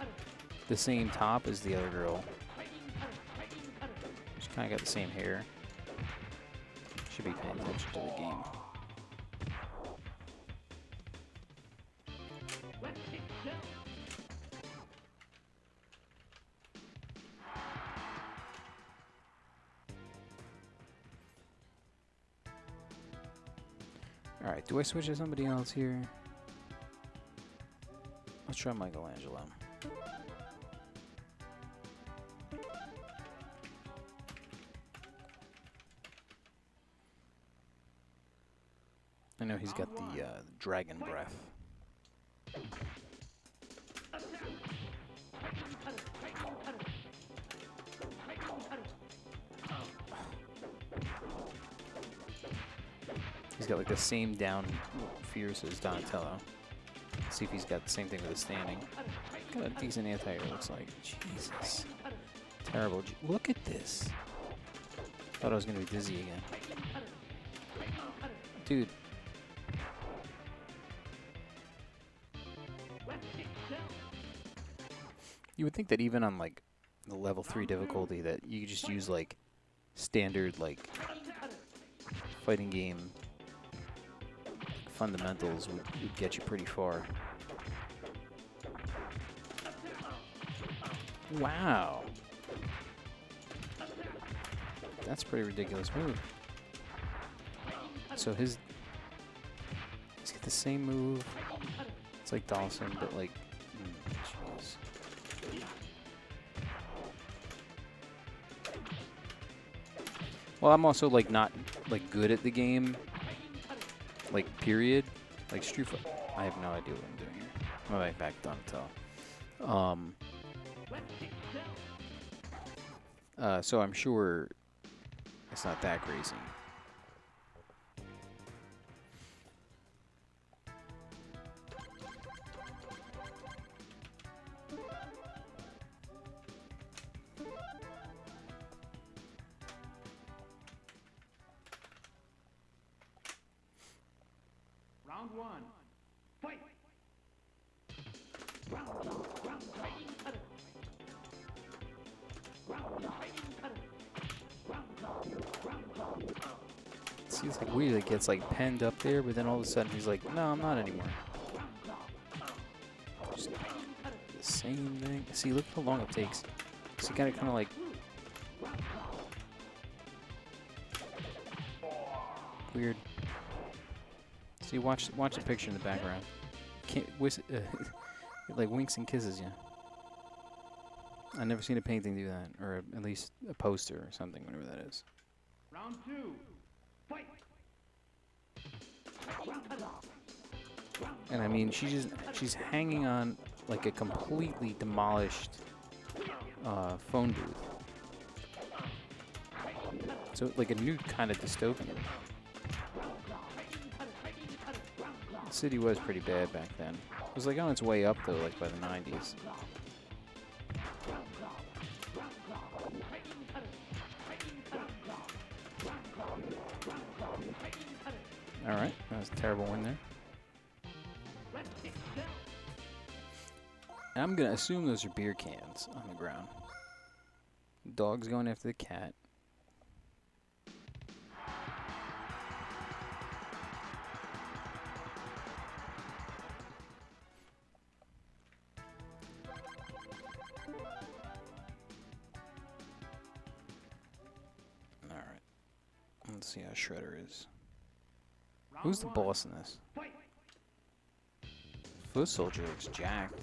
the same top as the other girl. She's kind of got the same hair. Should be paying attention to the game. Alright, do I switch to somebody else here? Let's try Michelangelo. I know he's got the dragon breath. He's got like the same down fierce as Donatello. See if he's got the same thing with his standing. Got a decent anti-air, looks like. Jesus. Terrible. Look at this. Thought I was going to be dizzy again. Dude. You would think that even on like the level 3 difficulty that you could just use like standard like fighting game fundamentals would get you pretty far. Wow. That's a pretty ridiculous move. So he's got the same move. It's like Dawson, but like, jeez. Well, I'm also like not like good at the game. Like period. Like Street Fighter. I have no idea what I'm doing here. I'm right back to Donatello. So I'm sure it's not that crazy. Round 1. Fight. Seems like weird. It gets like penned up there, but then all of a sudden he's like, "No, I'm not anymore." Just the same thing. See, look how long it takes. So you gotta kind of like. Weird. See, watch the picture in the background. Can't it like winks and kisses you. I've never seen a painting do that, or at least a poster or something, whatever that is. Round 2. Fight. And I mean, she's hanging on like a completely demolished phone booth. So like a new kind of dystopian. The city was pretty bad back then. It was like on its way up though, like by the 90s. Alright, that was a terrible win there. And I'm gonna assume those are beer cans on the ground. Dog's going after the cat. Alright. Let's see how Shredder is. Who's the boss in this? Foot Soldier looks jacked.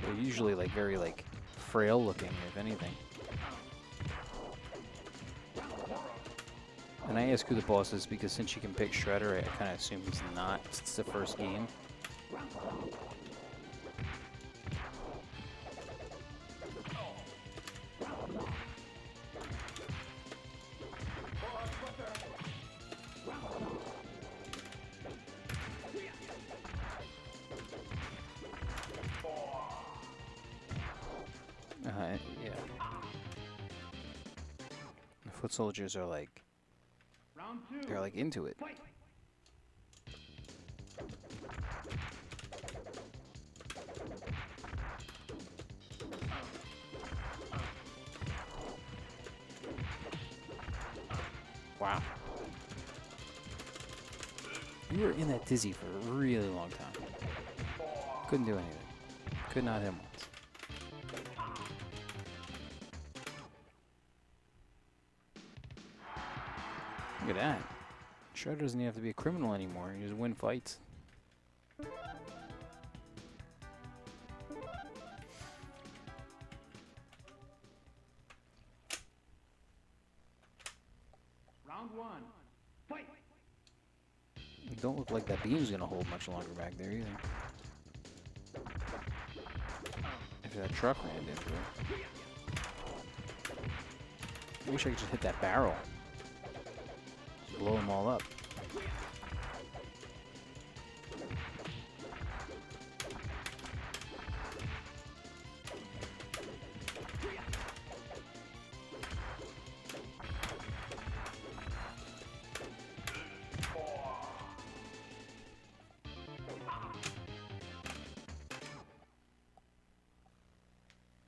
They're usually like very like frail looking, if anything. And I ask who the boss is because since you can pick Shredder, I kind of assume he's not. It's the first game. Yeah. The foot soldiers are like, they're like into it. Wow. You were in that dizzy for a really long time. Couldn't do anything. Could not hit him once. Look at that. Shredder doesn't even have to be a criminal anymore. He just win fights. Round one. Fight. It don't look like that beam's gonna hold much longer back there either. If that truck ran into it. I wish I could just hit that barrel. Just blow them all up.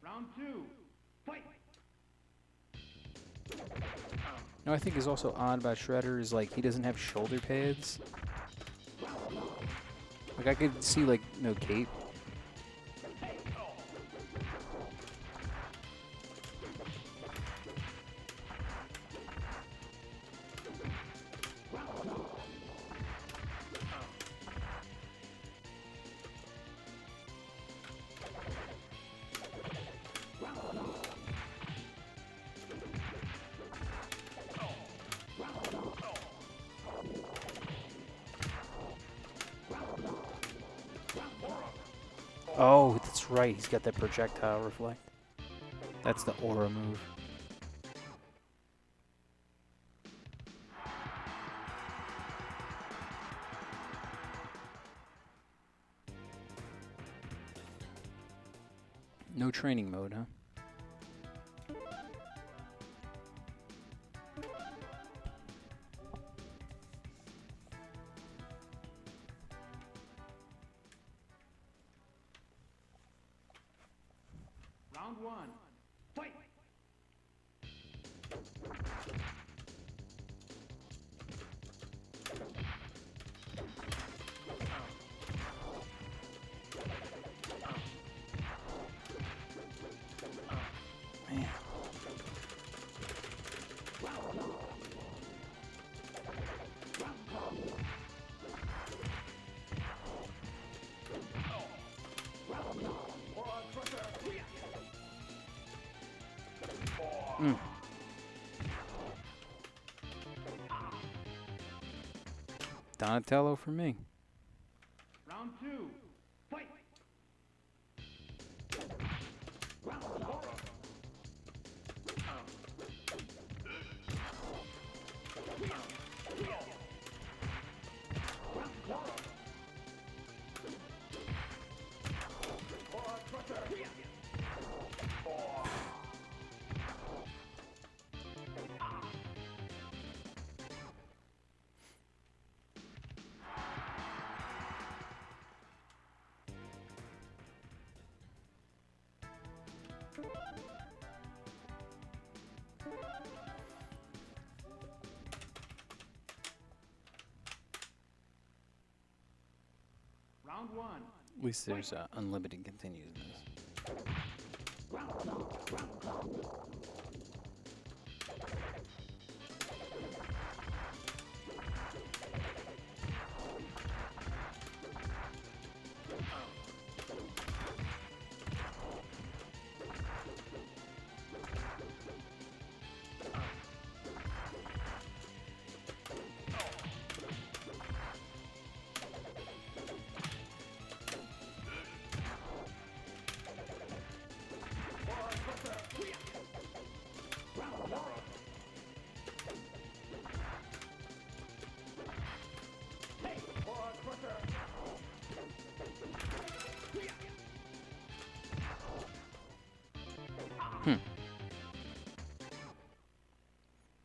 Round two. Fight. No, I think is also odd about Shredder is like he doesn't have shoulder pads. Like I could see like no cape. Oh, that's right. He's got that projectile reflect. That's the aura move. No training mode, huh? Round one. Fight. Man. Donatello for me. Round two. Fight. Round one. At least there's unlimited continues in this.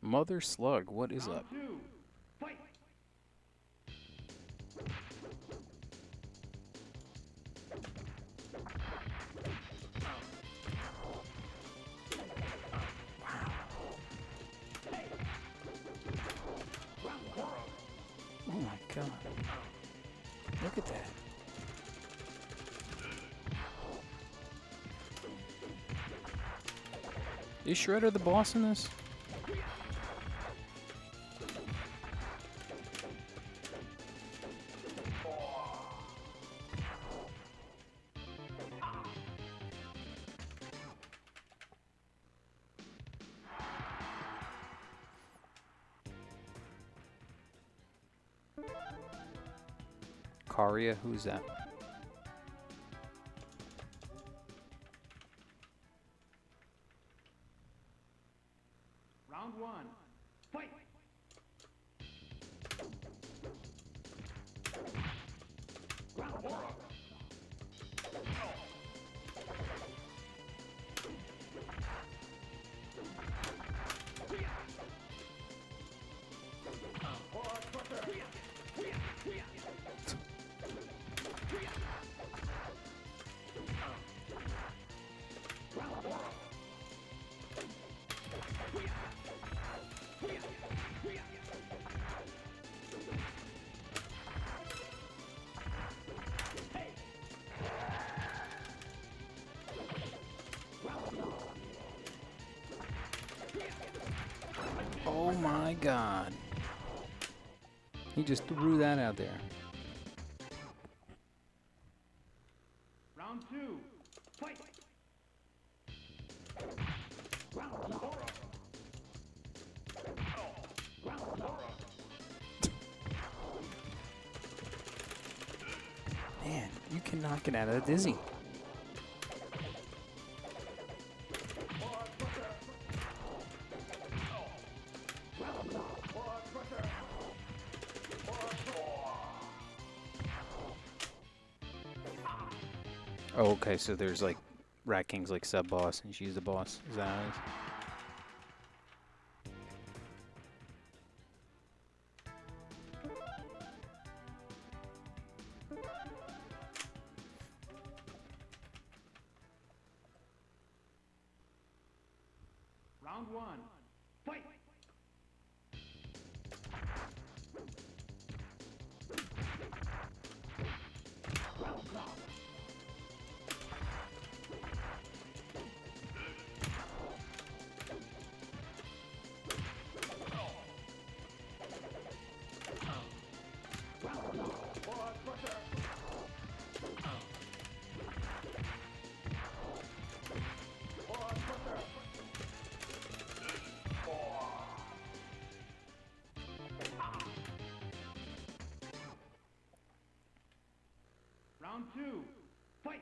Mother Slug, what is up? Round 2. Fight. Oh my god. Look at that. Is Shredder the boss in this? Karia, who's that? Round 1. Fight. Oh my god. He just threw that out there. Round 2. Fight. Man, you cannot get out of that dizzy. Oh, okay, so there's like Rat King's like sub-boss and she's the boss. Is that how it is? Round 1. Fight. Round 2. Fight.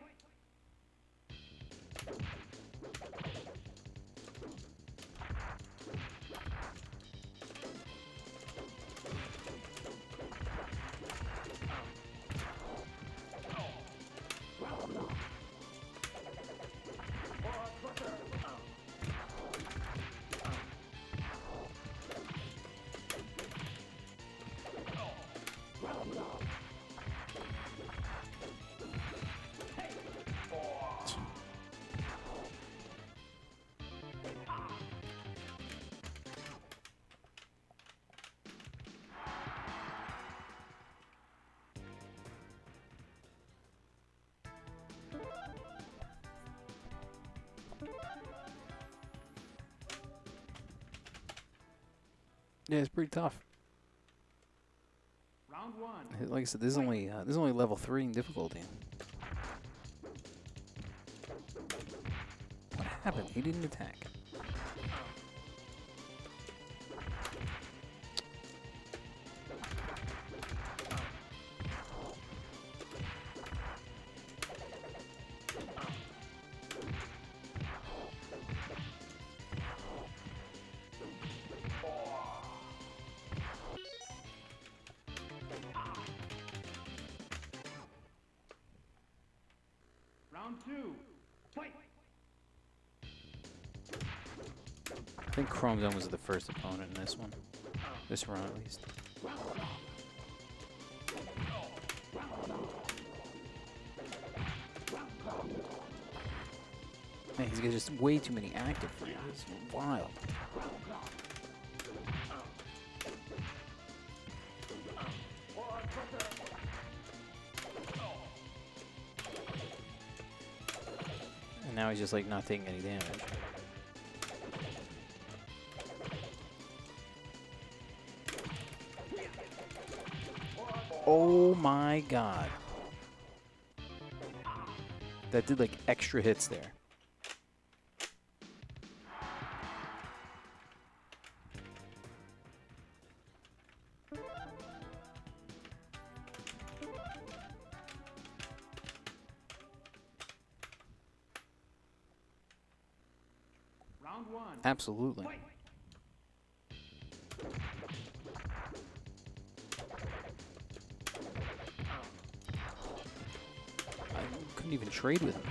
Yeah, it's pretty tough. Round 1. Like I said, this is only level 3 in difficulty. What happened? He didn't attack. Round 2. Fight. I think Chrome Zone was the first opponent in this one. This run, at least. Man, he's got just way too many active frames. It's wild. And now he's just like not taking any damage. Oh my god. That did like extra hits there. Round one. Absolutely. Fight. I couldn't even trade with him.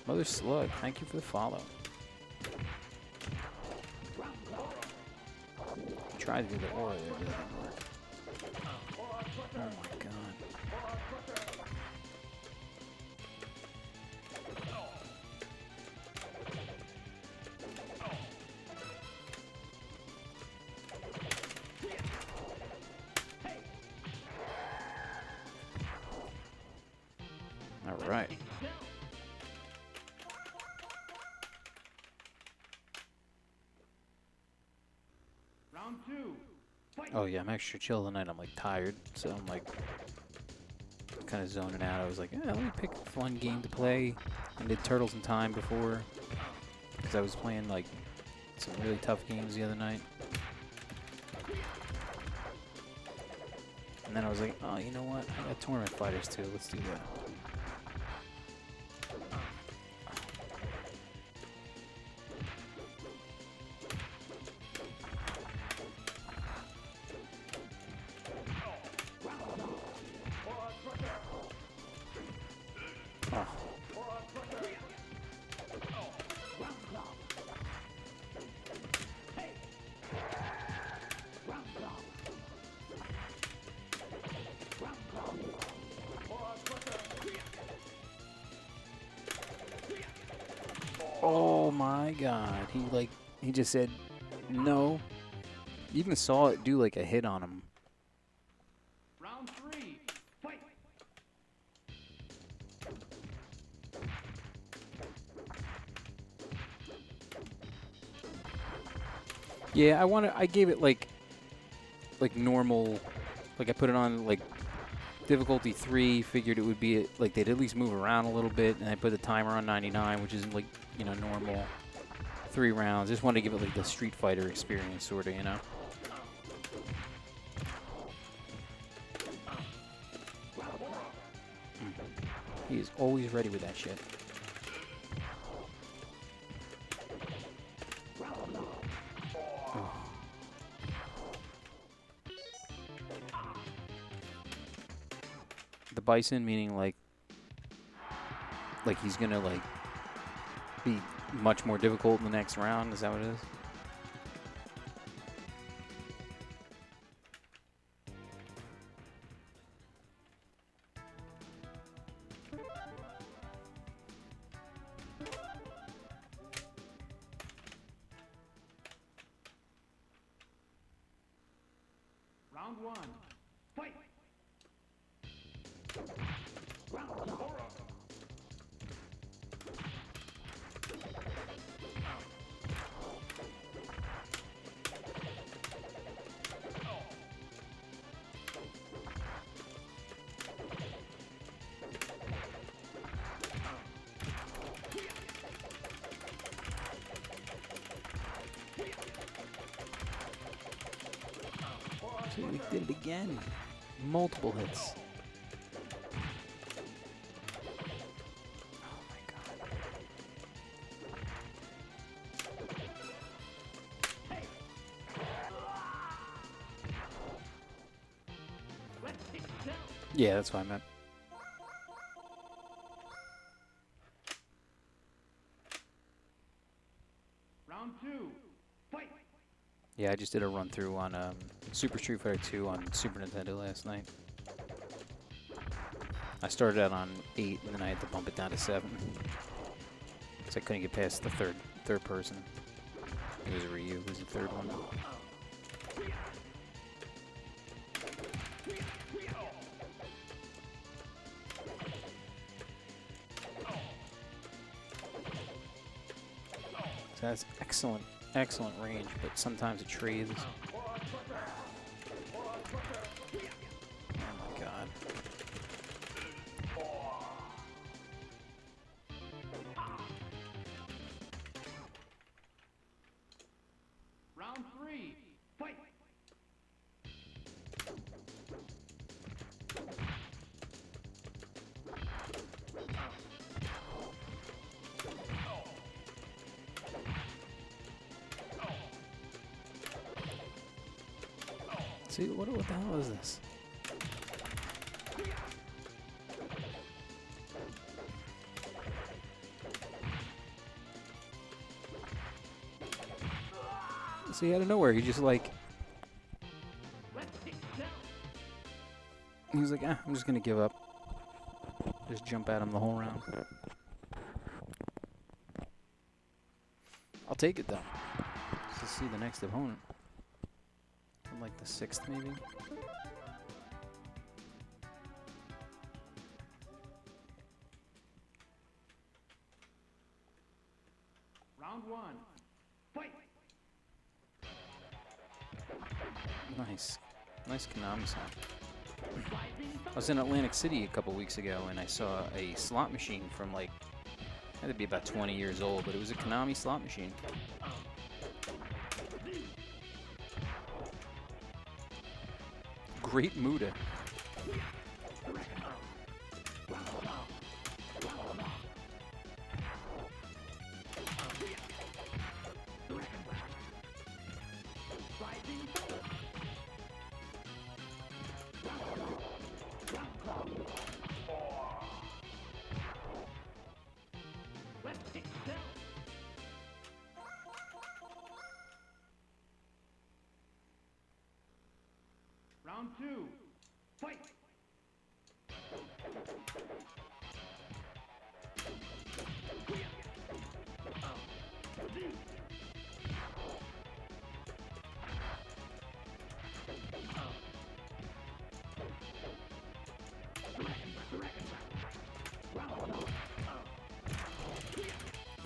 Mother Slug, thank you for the follow. Tried to do the aura there, but it didn't work. Oh my god. All right. Round two. Fight. Oh yeah, I'm extra chill tonight. I'm like tired, so I'm like kind of zoning out. I was like, yeah, let me pick a fun game to play. I did Turtles in Time before, because I was playing like some really tough games the other night. And then I was like, oh, you know what? I got Tournament Fighters too. Let's do that. Oh. Oh my god. He just said no. You even saw it do like a hit on him. Round three. Fight. Yeah, I gave it like normal, like I put it on like difficulty 3, figured it would be like they'd at least move around a little bit, and I put the timer on 99, which is like, you know, normal 3 rounds. Just wanted to give it like the Street Fighter experience, sort of, you know. He is always ready with that shit. Oh. The Bison meaning like he's gonna like be much more difficult in the next round. Is that what it is? Round one. Fight. So we did it again. Multiple hits. Oh my god. Yeah, that's what I meant. Round 2. Fight. Yeah, I just did a run through on Super Street Fighter 2 on Super Nintendo last night. I started out on 8, and then I had to bump it down to 7. So I couldn't get past the third person. It was Ryu, who was the third one. So that's excellent, excellent range, but sometimes it trades. Oh my god. Round 3. Fight. See, what the hell is this? See, out of nowhere, he just like... He was like, I'm just gonna give up. Just jump at him the whole round. I'll take it though. Just to see the next opponent. From like the 6th maybe? Round 1. Fight. Nice. Nice Konami sound. I was in Atlantic City a couple weeks ago and I saw a slot machine from like, had to be about 20 years old, but it was a Konami slot machine. Great Muda. Round 2. Fight.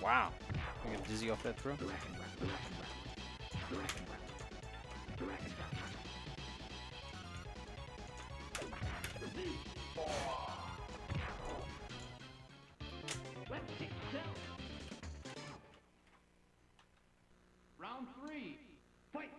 Wow. You get dizzy off that throw? Round 3. Fight.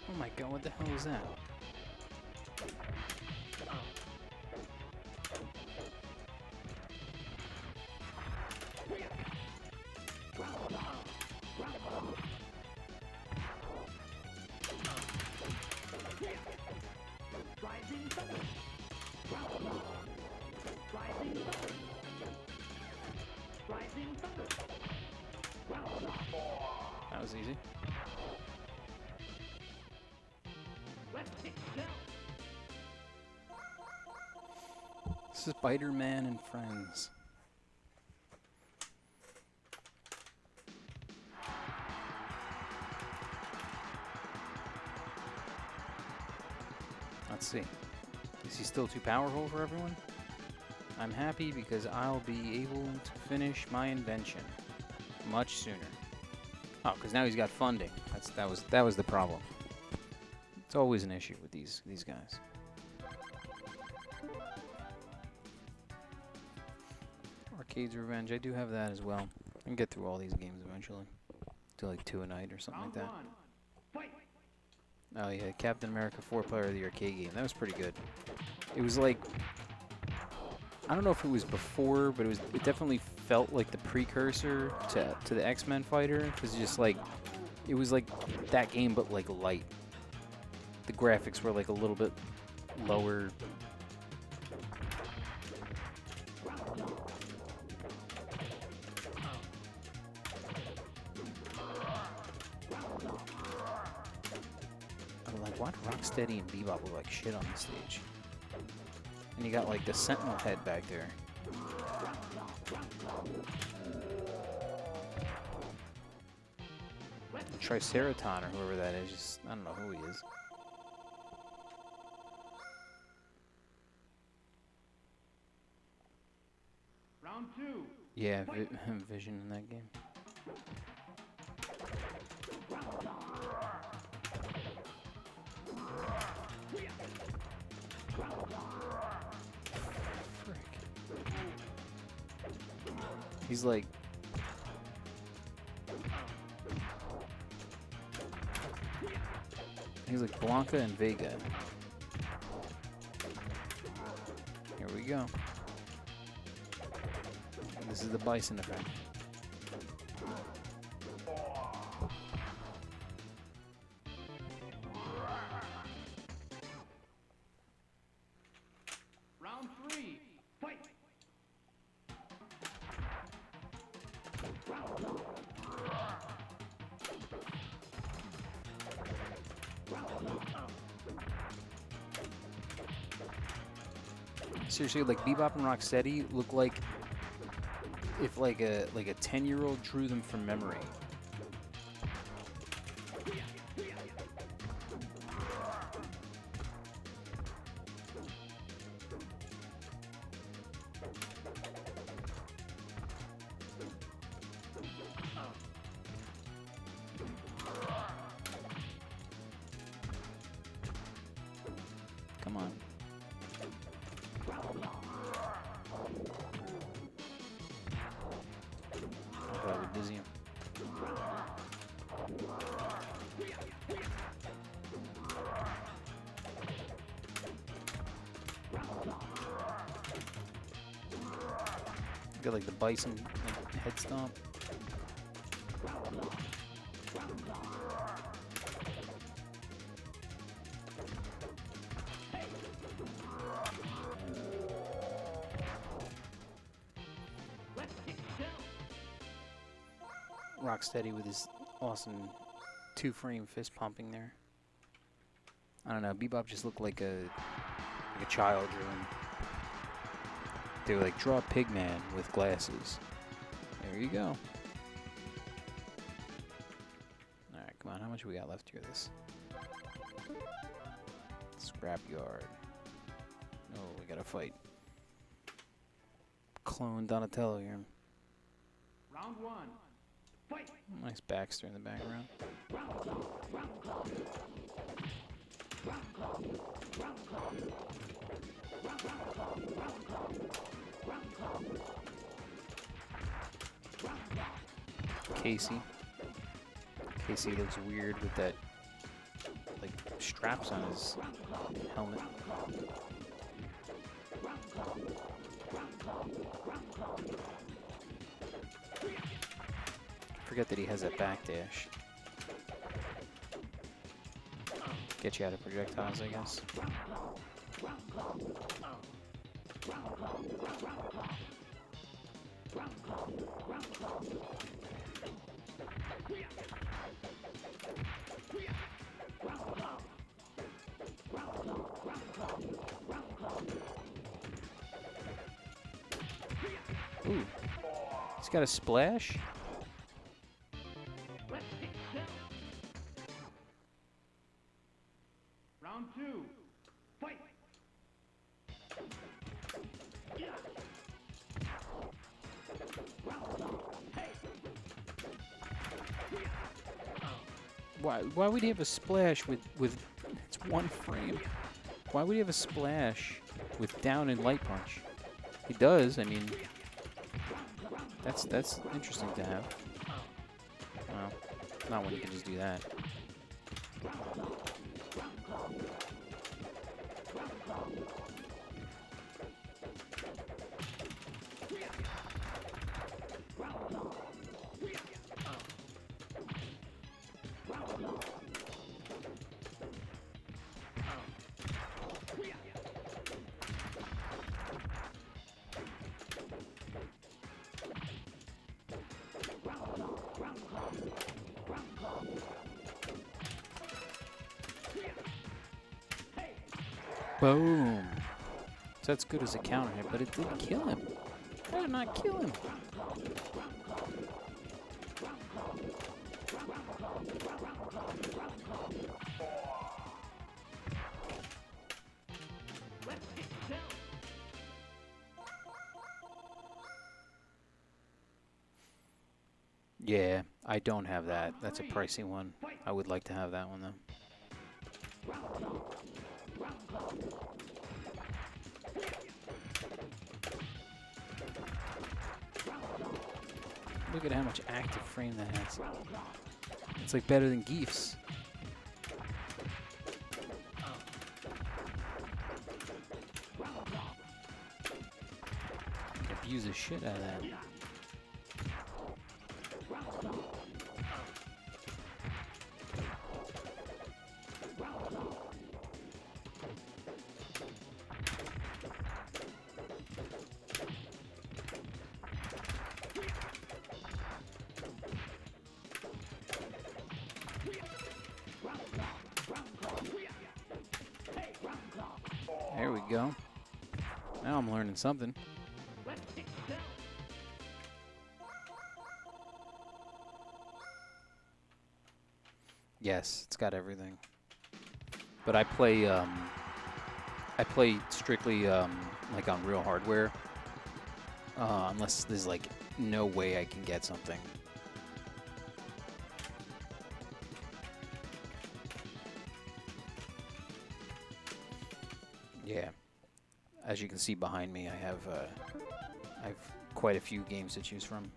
Oh my god, what the hell is that? That was easy. This is Spider-Man and Friends. Let's see. Is he still too powerful for everyone? I'm happy because I'll be able to finish my invention much sooner. Oh, because now he's got funding. That was the problem. It's always an issue with these guys. Arcade's Revenge. I do have that as well. I can get through all these games eventually. Do like 2 a night or something like that. Oh yeah, Captain America 4-player of the arcade game. That was pretty good. It was like, I don't know if it was before, but it definitely felt like the precursor to the X-Men fighter, because just like It was like that game, but like light. The graphics were like a little bit lower. I'm like, why do Rocksteady and Bebop look like shit on the stage? And you got like the Sentinel head back there. Triceraton or whoever that is, just, I don't know who he is. Round 2. Yeah, Vision in that game. Frick. He's like... He's like Blanca and Vega. Here we go. This is the Bison effect. Round 3. Fight. Seriously, like Bebop and Rocksteady look like if like a 10-year-old drew them from memory. Come on. Probably dizzy him. Got like the Bison like, head stomp. Rocksteady with his awesome 2-frame fist pumping there. I don't know, Bebop just looked like a child drawing. They were like, draw a pig man with glasses. There you go. Alright, come on, how much we got left here? This Scrapyard. Oh, we gotta fight. Clone Donatello here. Round 1. Fight. Nice Baxter in the background. Casey. Casey looks weird with that, like, straps on his helmet. Forget that he has that backdash. Get you out of projectiles, I guess. Ooh, he's got a splash. Round 2. Fight. Why would he have a splash with it's 1 frame? Why would he have a splash with down and light punch? He does, I mean, that's interesting to have. Well, not when you can just do that. Boom. So that's good as a counter hit, but it didn't kill him. How did it not kill him? Yeah, I don't have that. That's a pricey one. I would like to have that one, though. Look at how much active frame that has. It's like better than Geef's. Abuse the shit out of that. There we go. Now I'm learning something. Yes, it's got everything. But I play strictly like on real hardware, unless there's like no way I can get something. Yeah, as you can see behind me, I have quite a few games to choose from.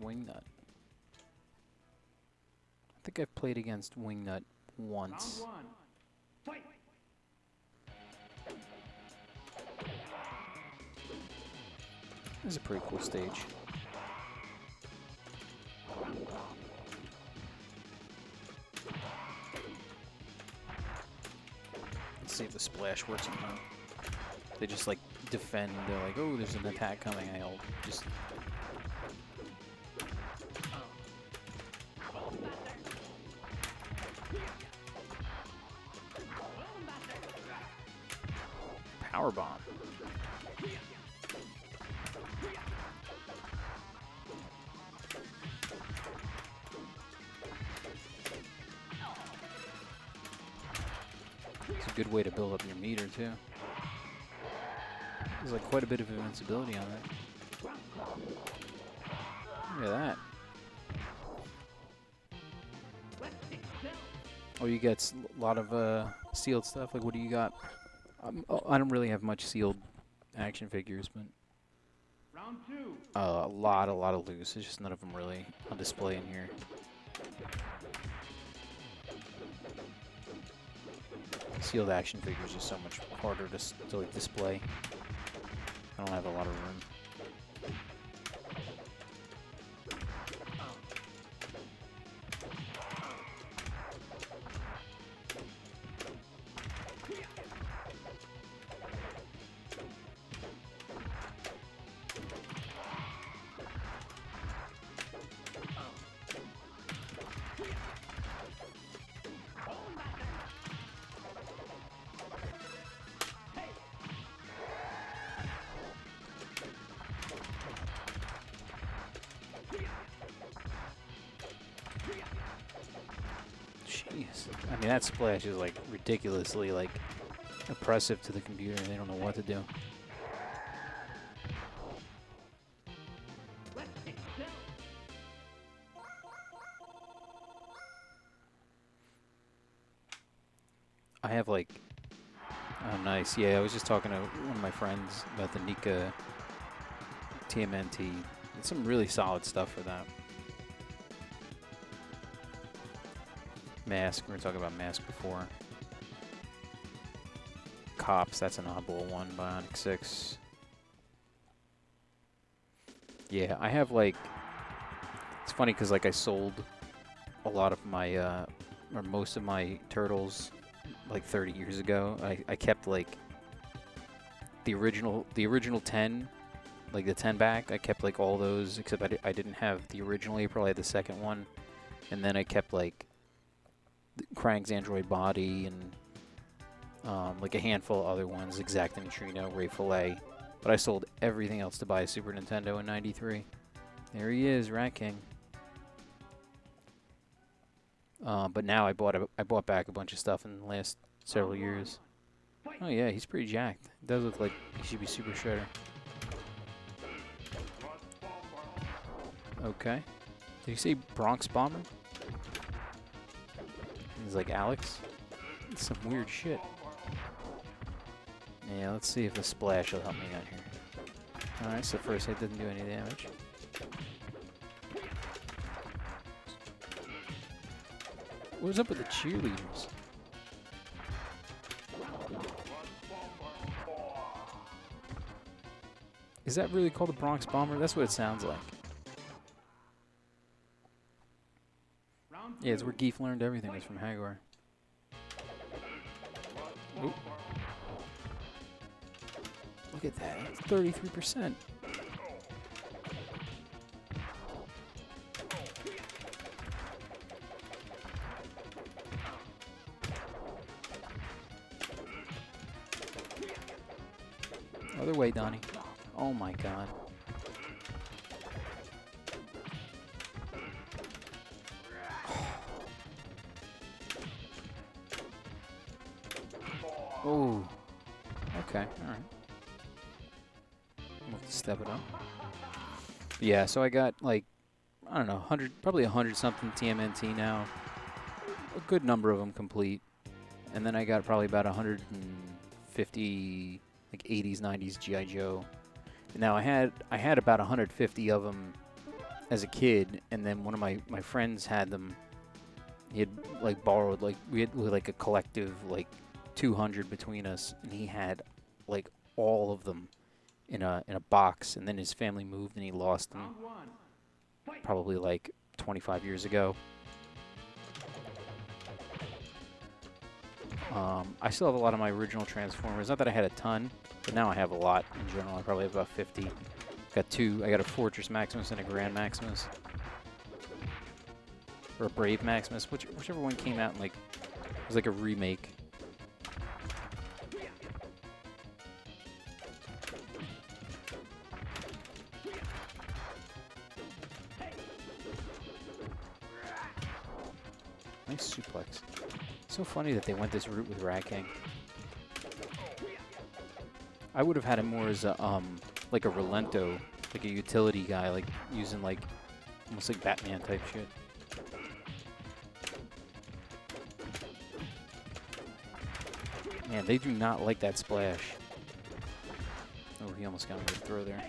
Wingnut. I think I've played against Wingnut once. Round one. Fight. This is a pretty cool stage. Let's see if the splash works or not. They just like defend. They're like, oh, there's an attack coming. I'll just. Power bomb. It's a good way to build up your meter too. There's like quite a bit of invincibility on that. Look at that. Oh, you get a lot of sealed stuff. Like, what do you got? I don't really have much sealed action figures, but Round two. a lot of loose. It's just none of them really on display in here. Sealed action figures are so much harder to like display. I don't have a lot of room. Jeez. I mean, that splash is like ridiculously like oppressive to the computer. They don't know what to do. I have like, oh nice, yeah, I was just talking to one of my friends about the Nika TMNT. It's some really solid stuff for that. Mask, we were talking about Mask before. Cops, that's an oddball one, Bionic 6. Yeah, I have like, it's funny because like I sold a lot of my, or most of my Turtles like 30 years ago. I kept like the original 10, like the 10 back. I kept like all those, except I didn't have the original April. I had the second one, and then I kept like Krang's Android Body and like a handful of other ones, Exacta Neutrino, Ray Fillet. But I sold everything else to buy a Super Nintendo in '93. There he is, Rat King. But now I bought back a bunch of stuff in the last several years. Oh yeah, he's pretty jacked. It does look like he should be Super Shredder. Okay. Did you say Bronx Bomber? He's like Alex. It's some weird shit. Yeah, let's see if the splash will help me out here. Alright, so first hit didn't do any damage. What was up with the cheerleaders? Is that really called the Bronx Bomber? That's what it sounds like. Yeah, it's where Geef learned everything, was from Hagar. Oop. Look at that, it's 33%. Other way, Donnie. Oh my god. Oh. Okay, alright. We'll have to step it up. Yeah, so I got like, I don't know, probably 100 something TMNT now. A good number of them complete. And then I got probably about 150 like 80s, 90s G.I. Joe. Now I had about 150 of them as a kid, and then one of my friends had them. He had like borrowed, like we had like a collective like 200 between us, and he had like all of them in a box, and then his family moved and he lost them probably like 25 years ago. I still have a lot of my original Transformers. Not that I had a ton, but now I have a lot in general. I probably have about 50. Got two. I got a Fortress Maximus and a Grand Maximus. Or a Brave Maximus, whichever one came out in like, it was like a remake. Nice suplex. So funny that they went this route with Rat King. I would have had him more as a like a Relento, like a utility guy, like using like almost like Batman type shit. Man, they do not like that splash. Oh, he almost got me with a throw there.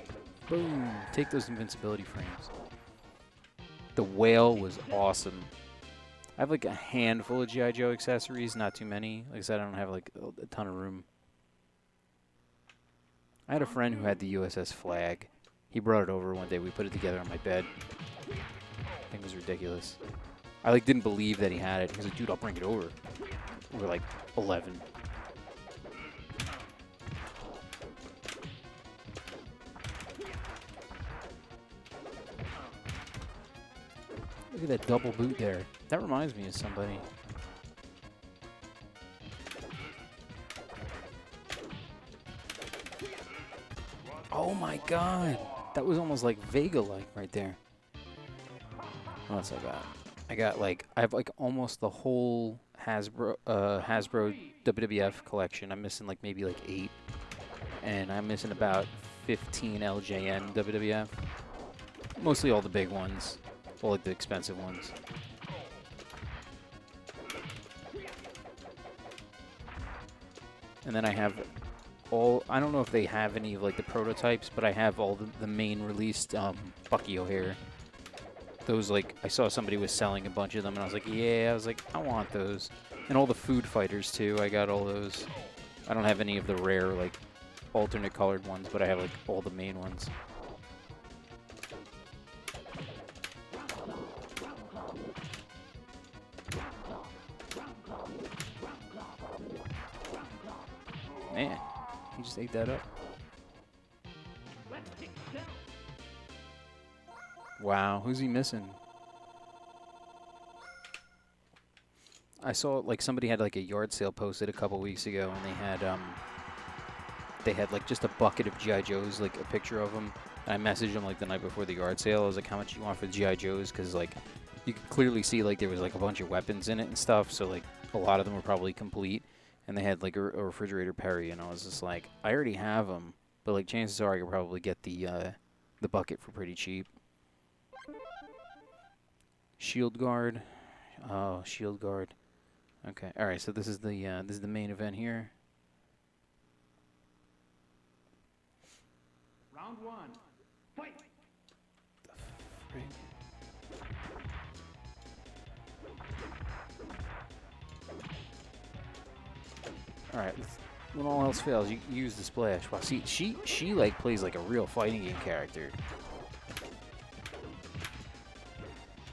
Boom! Take those invincibility frames. The whale was awesome. I have like a handful of G.I. Joe accessories, not too many. Like I said, I don't have like a ton of room. I had a friend who had the USS Flag. He brought it over one day. We put it together on my bed. I think it was ridiculous. I like didn't believe that he had it. He was like, dude, I'll bring it over. We were like 11. Look at that double boot there. That reminds me of somebody. Oh my god. That was almost like Vega-like right there. What else I got? I have like almost the whole Hasbro WWF collection. I'm missing like maybe like 8. And I'm missing about 15 LJN WWF. Mostly all the big ones. All like the expensive ones. And then I have all, I don't know if they have any of like the prototypes, but I have all the main released Bucky O'Hare. Those like, I saw somebody was selling a bunch of them and I was like, yeah, I was like, I want those. And all the Food Fighters too, I got all those. I don't have any of the rare like alternate colored ones, but I have like all the main ones. Man, he just ate that up. Wow, who's he missing? I saw like somebody had like a yard sale posted a couple weeks ago, and they had like just a bucket of GI Joes, like a picture of them. And I messaged them like the night before the yard sale. I was like, "How much you want for the GI Joes?" Because like you could clearly see like there was like a bunch of weapons in it and stuff. So like a lot of them were probably complete, and they had like a refrigerator Perry. And I was just like, I already have them, but like chances are I could probably get the bucket for pretty cheap. Shield guard. Oh, shield guard. Okay. All right. So this is the main event here. Round one. Fight. Frig. All right. When all else fails, you use the splash. Wow. See, she like plays like a real fighting game character.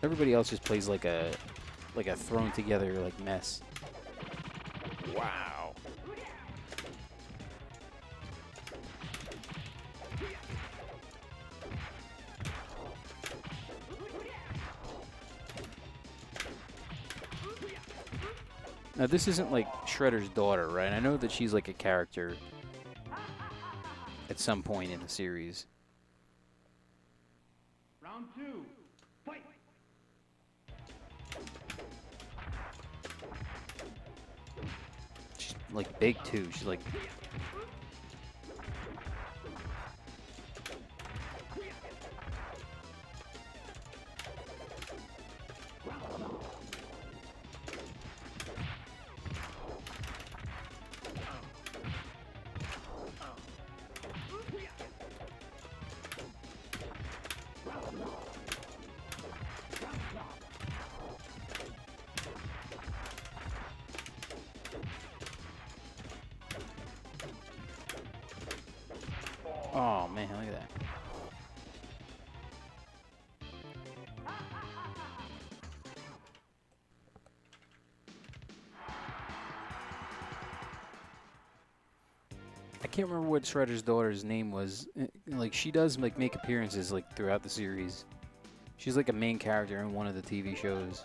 Everybody else just plays like a thrown together like mess. Wow. Now this isn't like Shredder's daughter, right? I know that she's like a character at some point in the series. Round two. Fight. She's like big too. She's like oh man, look at that. I can't remember what Shredder's daughter's name was. Like she does like make appearances like throughout the series. She's like a main character in one of the TV shows.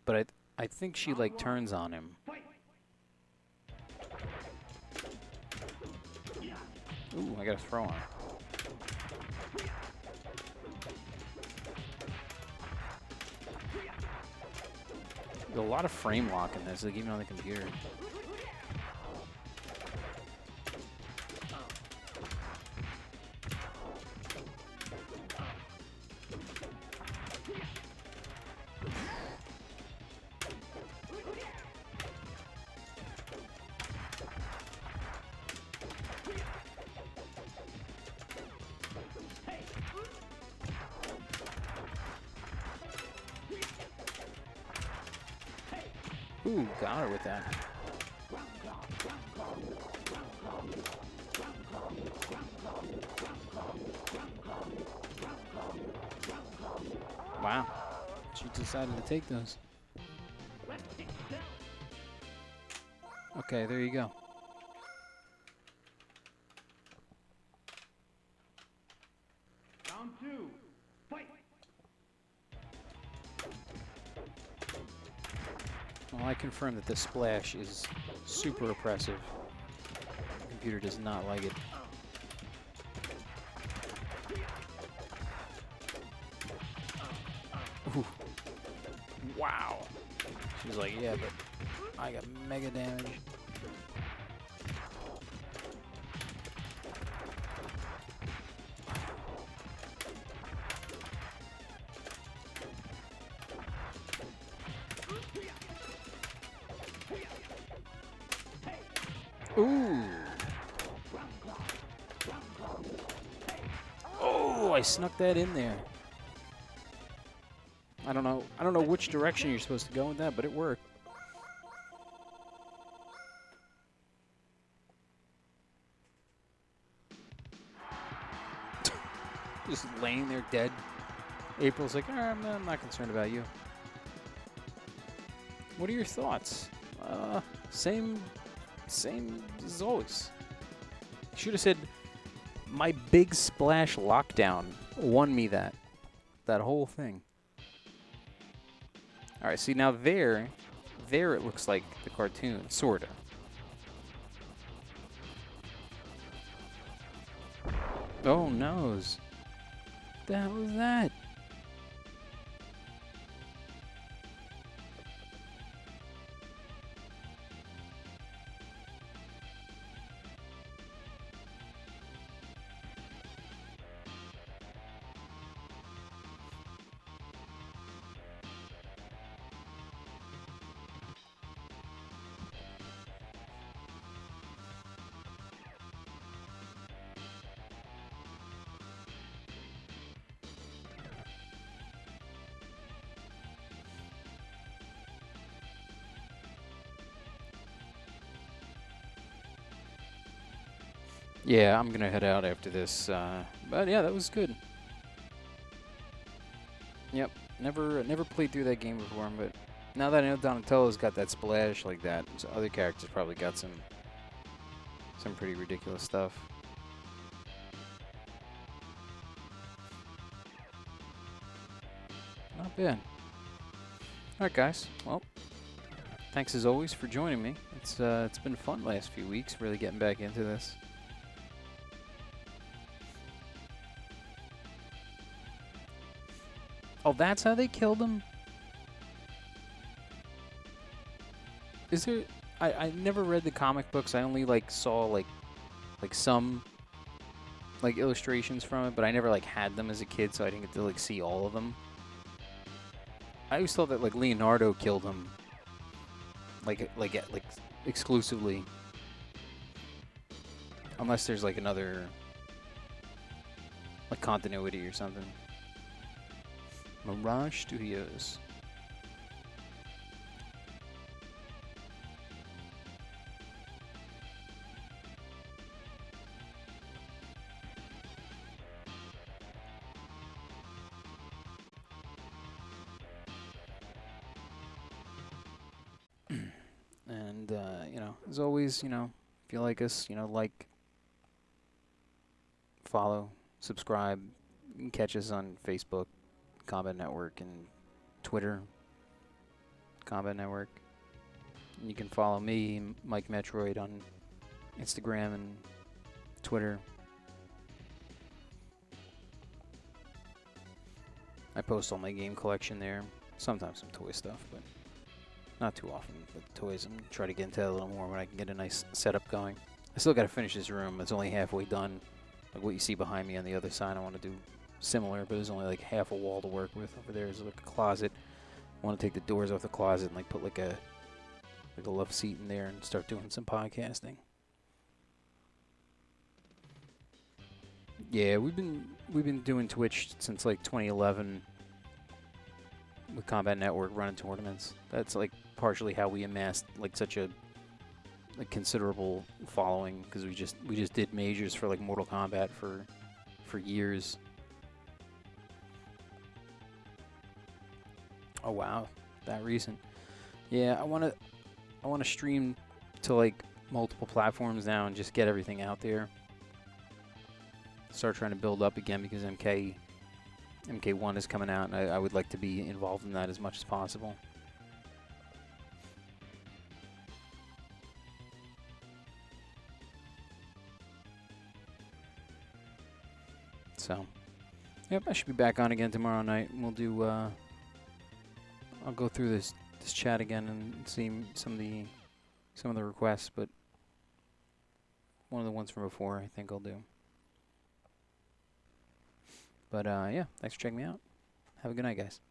But I think she like turns on him. Ooh, I gotta throw him. There's a lot of frame lock in this, like even on the computer. Ooh, got her with that. Wow. She decided to take those. Okay, there you go. Round two. Fight. Well, I confirm that the splash is super oppressive. The computer does not like it. Ooh. Wow. She's like, yeah, but I got mega damage. Ooh. Oh, I snuck that in there. I don't know which direction you're supposed to go with that, but it worked. Just laying there dead. April's like, I'm not concerned about you. What are your thoughts? Same as always. Should have said, my big splash lockdown. won me that whole thing. All right, see now there it looks like the cartoon, sorta. Oh noes. What the hell was that? Yeah, I'm gonna head out after this. But yeah, that was good. Yep, never played through that game before, but now that I know Donatello's got that splash like that, so other characters probably got some pretty ridiculous stuff. Not bad. All right, guys. Well, thanks as always for joining me. It's been fun last few weeks, really getting back into this. Oh, that's how they killed him? Is there... I never read the comic books. I only, like, saw, like some, like, illustrations from it, but I never, like, had them as a kid, so I didn't get to, like, see all of them. I always thought that, like, Leonardo killed him. Like, exclusively. Unless there's, like, another... like, continuity or something. Mirage Studios. And, you know, as always, you know, if you like us, you know, like, follow, subscribe. You can catch us on Facebook, Combat Network, and Twitter, Combat Network. And you can follow me, Mike Metroid, on Instagram and Twitter. I post all my game collection there. Sometimes some toy stuff, but not too often with toys. I'm try to get into that a little more when I can get a nice setup going. I still got to finish this room. It's only halfway done. Like what you see behind me on the other side, I want to do similar, but there's only like half a wall to work with. Over there is like a closet. I want to take the doors off the closet and like put like a love seat in there and start doing some podcasting. Yeah, we've been doing Twitch since like 2011 with Combat Network, running tournaments. That's like partially how we amassed like such a considerable following, because we just did majors for like Mortal Kombat for years. Oh wow, that recent. Yeah, I want to stream to like multiple platforms now and just get everything out there. Start trying to build up again, because MK1 is coming out, and I would like to be involved in that as much as possible. So, yep, I should be back on again tomorrow night, and we'll do. I'll go through this chat again and see some of the requests, but one of the ones from before I think I'll do. But yeah, thanks for checking me out. Have a good night, guys.